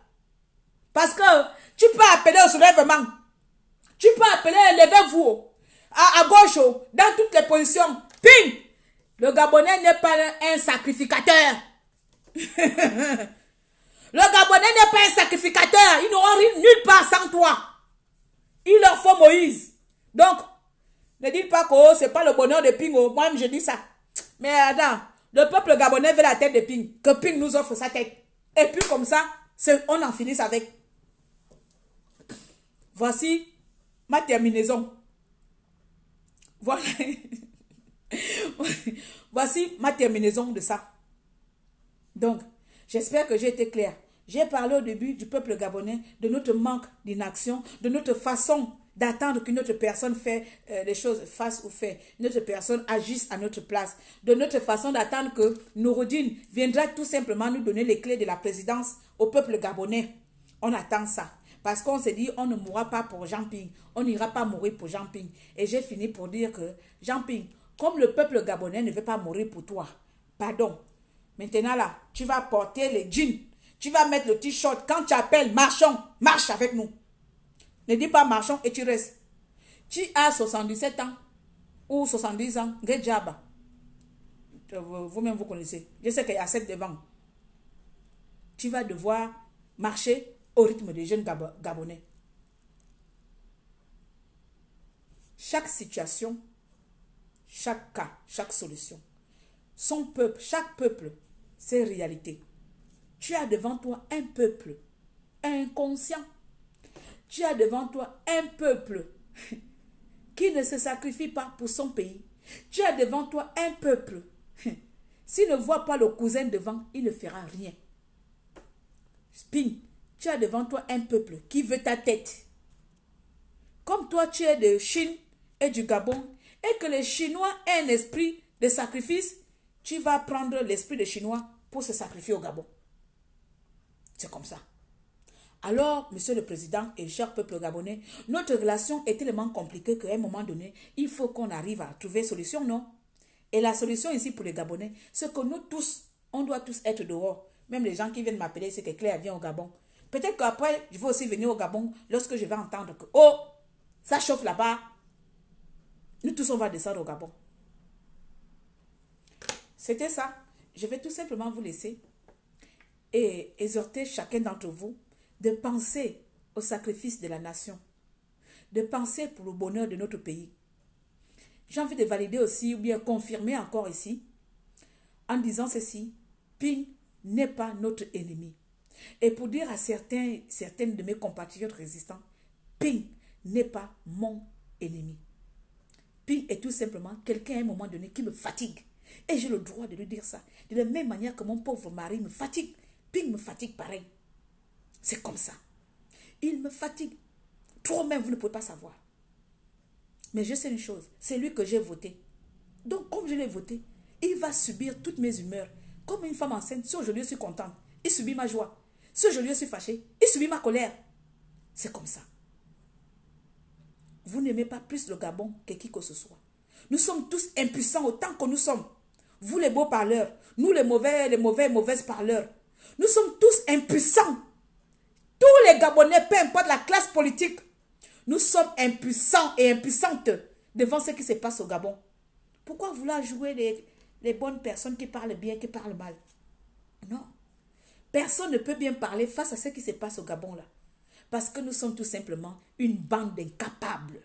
Parce que tu peux appeler au soulèvement. Tu peux appeler, levez-vous. À gauche, dans toutes les positions. Ping! Le Gabonais n'est pas un sacrificateur. Le Gabonais n'est pas un sacrificateur. Ils n'auront nulle part sans toi. Il leur faut Moïse. Donc, ne dites pas que oh, c'est pas le bonheur de Ping. Oh. Moi-même, je dis ça. Mais attends, le peuple gabonais veut la tête de Ping. Que Ping nous offre sa tête. Et puis comme ça, on en finit avec. Voici ma terminaison. Voilà. Voici ma terminaison de ça. Donc, j'espère que j'ai été claire. J'ai parlé au début du peuple gabonais, de notre manque d'inaction, de notre façon d'attendre qu'une autre personne fasse les choses, fasse ou fait. Une autre personne agisse à notre place. De notre façon d'attendre que Nouroudine viendra tout simplement nous donner les clés de la présidence au peuple gabonais. On attend ça. Parce qu'on s'est dit, on ne mourra pas pour Jean-Ping. On n'ira pas mourir pour Jean-Ping. Et j'ai fini pour dire que, Jean-Ping, comme le peuple gabonais ne veut pas mourir pour toi, pardon. Maintenant là, tu vas porter les jeans. Tu vas mettre le t-shirt. Quand tu appelles, marchons, marche avec nous. Ne dis pas marchons et tu restes. Tu as 77 ans ou 70 ans. Gejaba. Vous-même, vous connaissez. Je sais qu'il y a 7 devant. Tu vas devoir marcher au rythme des jeunes Gabonais. Chaque situation, chaque cas, chaque solution, son peuple, chaque peuple, c'est réalité. Tu as devant toi un peuple inconscient. Tu as devant toi un peuple qui ne se sacrifie pas pour son pays. Tu as devant toi un peuple. S'il ne voit pas le cousin devant, il ne fera rien. Spin, tu as devant toi un peuple qui veut ta tête. Comme toi, tu es de Chine et du Gabon, et que les Chinois aient un esprit de sacrifice, tu vas prendre l'esprit des Chinois pour se sacrifier au Gabon. C'est comme ça. Alors, Monsieur le Président et cher peuple gabonais, notre relation est tellement compliquée qu'à un moment donné, il faut qu'on arrive à trouver une solution, non? Et la solution ici pour les Gabonais, c'est que nous tous, on doit tous être dehors. Même les gens qui viennent m'appeler, c'est que Claire vient au Gabon. Peut-être qu'après, je vais aussi venir au Gabon lorsque je vais entendre que, oh, ça chauffe là-bas. Nous tous, on va descendre au Gabon. C'était ça. Je vais tout simplement vous laisser et exhorter chacun d'entre vous de penser au sacrifice de la nation, de penser pour le bonheur de notre pays. J'ai envie de valider aussi, ou bien confirmer encore ici, en disant ceci, Ping n'est pas notre ennemi. Et pour dire à certaines de mes compatriotes résistants, Ping n'est pas mon ennemi. Ping est tout simplement quelqu'un à un moment donné qui me fatigue. Et j'ai le droit de lui dire ça. De la même manière que mon pauvre mari me fatigue, Ping me fatigue pareil. C'est comme ça. Il me fatigue. Trop même, vous ne pouvez pas savoir. Mais je sais une chose, c'est lui que j'ai voté. Donc, comme je l'ai voté, il va subir toutes mes humeurs. Comme une femme enceinte, si aujourd'hui je suis contente, il subit ma joie. Si aujourd'hui je suis fâchée, il subit ma colère. C'est comme ça. Vous n'aimez pas plus le Gabon que qui que ce soit. Nous sommes tous impuissants autant que nous sommes. Vous les beaux parleurs, nous les mauvaises parleurs. Nous sommes tous impuissants. Tous les Gabonais, peu importe la classe politique, nous sommes impuissants et impuissantes devant ce qui se passe au Gabon. Pourquoi vouloir jouer les bonnes personnes qui parlent bien, qui parlent mal? Non. Personne ne peut bien parler face à ce qui se passe au Gabon là. Parce que nous sommes tout simplement une bande d'incapables.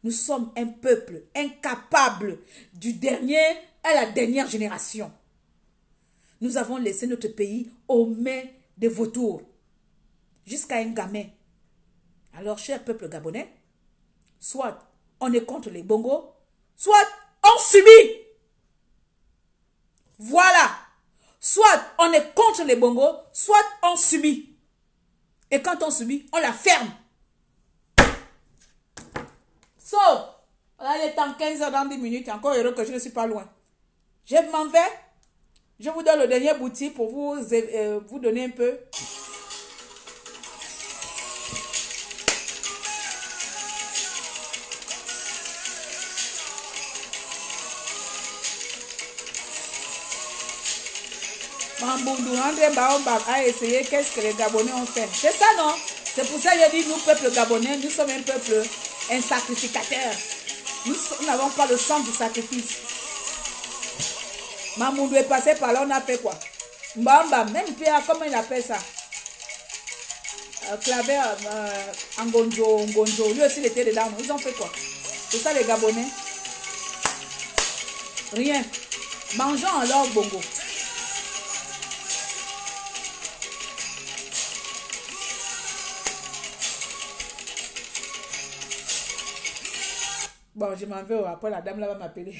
Nous sommes un peuple incapable du dernier à la dernière génération. Nous avons laissé notre pays aux mains des vautours. Jusqu'à un gamin. Alors, cher peuple gabonais, soit on est contre les bongos, soit on subit. Voilà. Soit on est contre les bongos, soit on subit. Et quand on subit, on la ferme. Sauf, là, il est temps 15h dans 10 minutes, encore heureux que je ne suis pas loin. Je m'en vais. Je vous donne le dernier boutique pour vous donner un peu. Mamboundou André Baobab a essayé qu'est-ce que les Gabonais ont fait. C'est ça, non? C'est pour ça que je dis, nous, peuple gabonais, nous sommes un peuple, un sacrificateur. Nous n'avons pas le sang du sacrifice. Mamoudou est passé par là, on a fait quoi? Mbamba, même Pierre, comment il appelle ça? Claver, Ngonjo, lui aussi il était dedans. Ils ont fait quoi? C'est ça les Gabonais? Rien. Mangeons alors bongo. Bon, je m'en vais. Après, la dame là va m'appeler.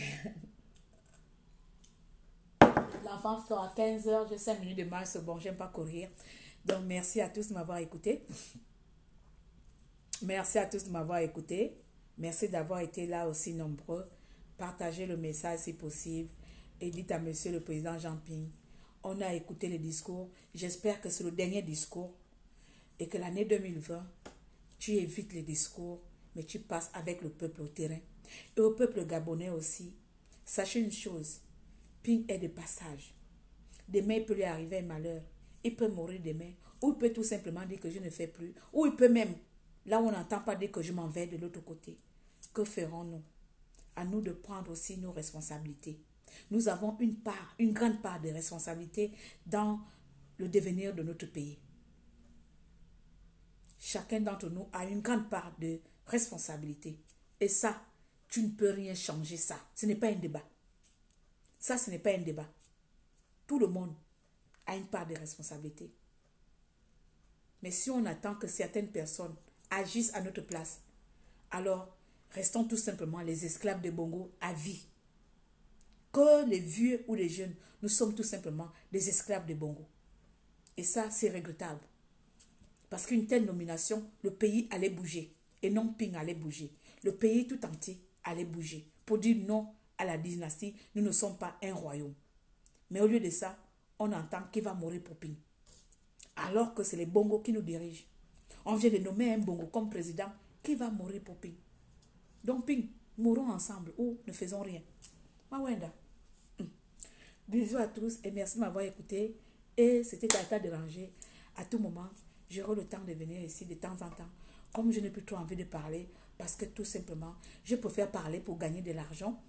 L'enfant sort à 15h. J'ai 5 minutes de marche. Bon, j'aime pas courir. Donc, merci à tous de m'avoir écouté. Merci à tous de m'avoir écouté. Merci d'avoir été là aussi nombreux. Partagez le message si possible. Et dites à Monsieur le Président Jean Ping, on a écouté le discours. J'espère que c'est le dernier discours. Et que l'année 2020, tu évites les discours, mais tu passes avec le peuple au terrain. Et au peuple gabonais aussi, sachez une chose, Ping est de passage. Demain, il peut lui arriver un malheur. il peut mourir demain. Ou il peut tout simplement dire que je ne fais plus. Ou il peut même, là où on n'entend pas dire que je m'en vais de l'autre côté. Que ferons-nous? À nous de prendre aussi nos responsabilités. Nous avons une part, une grande part de responsabilité dans le devenir de notre pays. Chacun d'entre nous a une grande part de responsabilité. Et ça, tu ne peux rien changer ça. Ce n'est pas un débat. Ça, ce n'est pas un débat. Tout le monde a une part de responsabilité. Mais si on attend que certaines personnes agissent à notre place, alors restons tout simplement les esclaves de Bongo à vie. Que les vieux ou les jeunes, nous sommes tout simplement des esclaves de Bongo. Et ça, c'est regrettable. Parce qu'une telle nomination, le pays allait bouger. Et non Ping allait bouger. Le pays tout entier allait bouger. Pour dire non à la dynastie, nous ne sommes pas un royaume. Mais au lieu de ça, on entend qu'il va mourir pour Ping. Alors que c'est les Bongo qui nous dirigent. On vient de nommer un Bongo comme président qui va mourir pour Ping. Donc Ping, mourons ensemble ou ne faisons rien. Mawenda. Bisous à tous et merci de m'avoir écouté. Et c'était à ta déranger. À tout moment, j'aurai le temps de venir ici de temps en temps. Comme je n'ai plus trop envie de parler, parce que tout simplement, je préfère parler pour gagner de l'argent.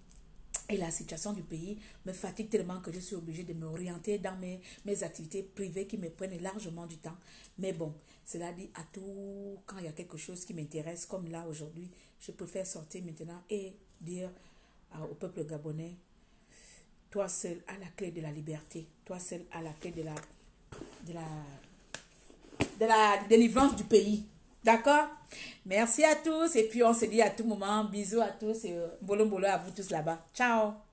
Et la situation du pays me fatigue tellement que je suis obligée de m'orienter dans mes activités privées qui me prennent largement du temps. Mais bon, cela dit, à tout, quand il y a quelque chose qui m'intéresse, comme là aujourd'hui, je préfère sortir maintenant et dire au peuple gabonais, toi seul as la clé de la liberté, toi seul as la clé de la délivrance du pays. D'accord? Merci à tous et puis on se dit à tout moment, bisous à tous et bolo bolo à vous tous là-bas. Ciao!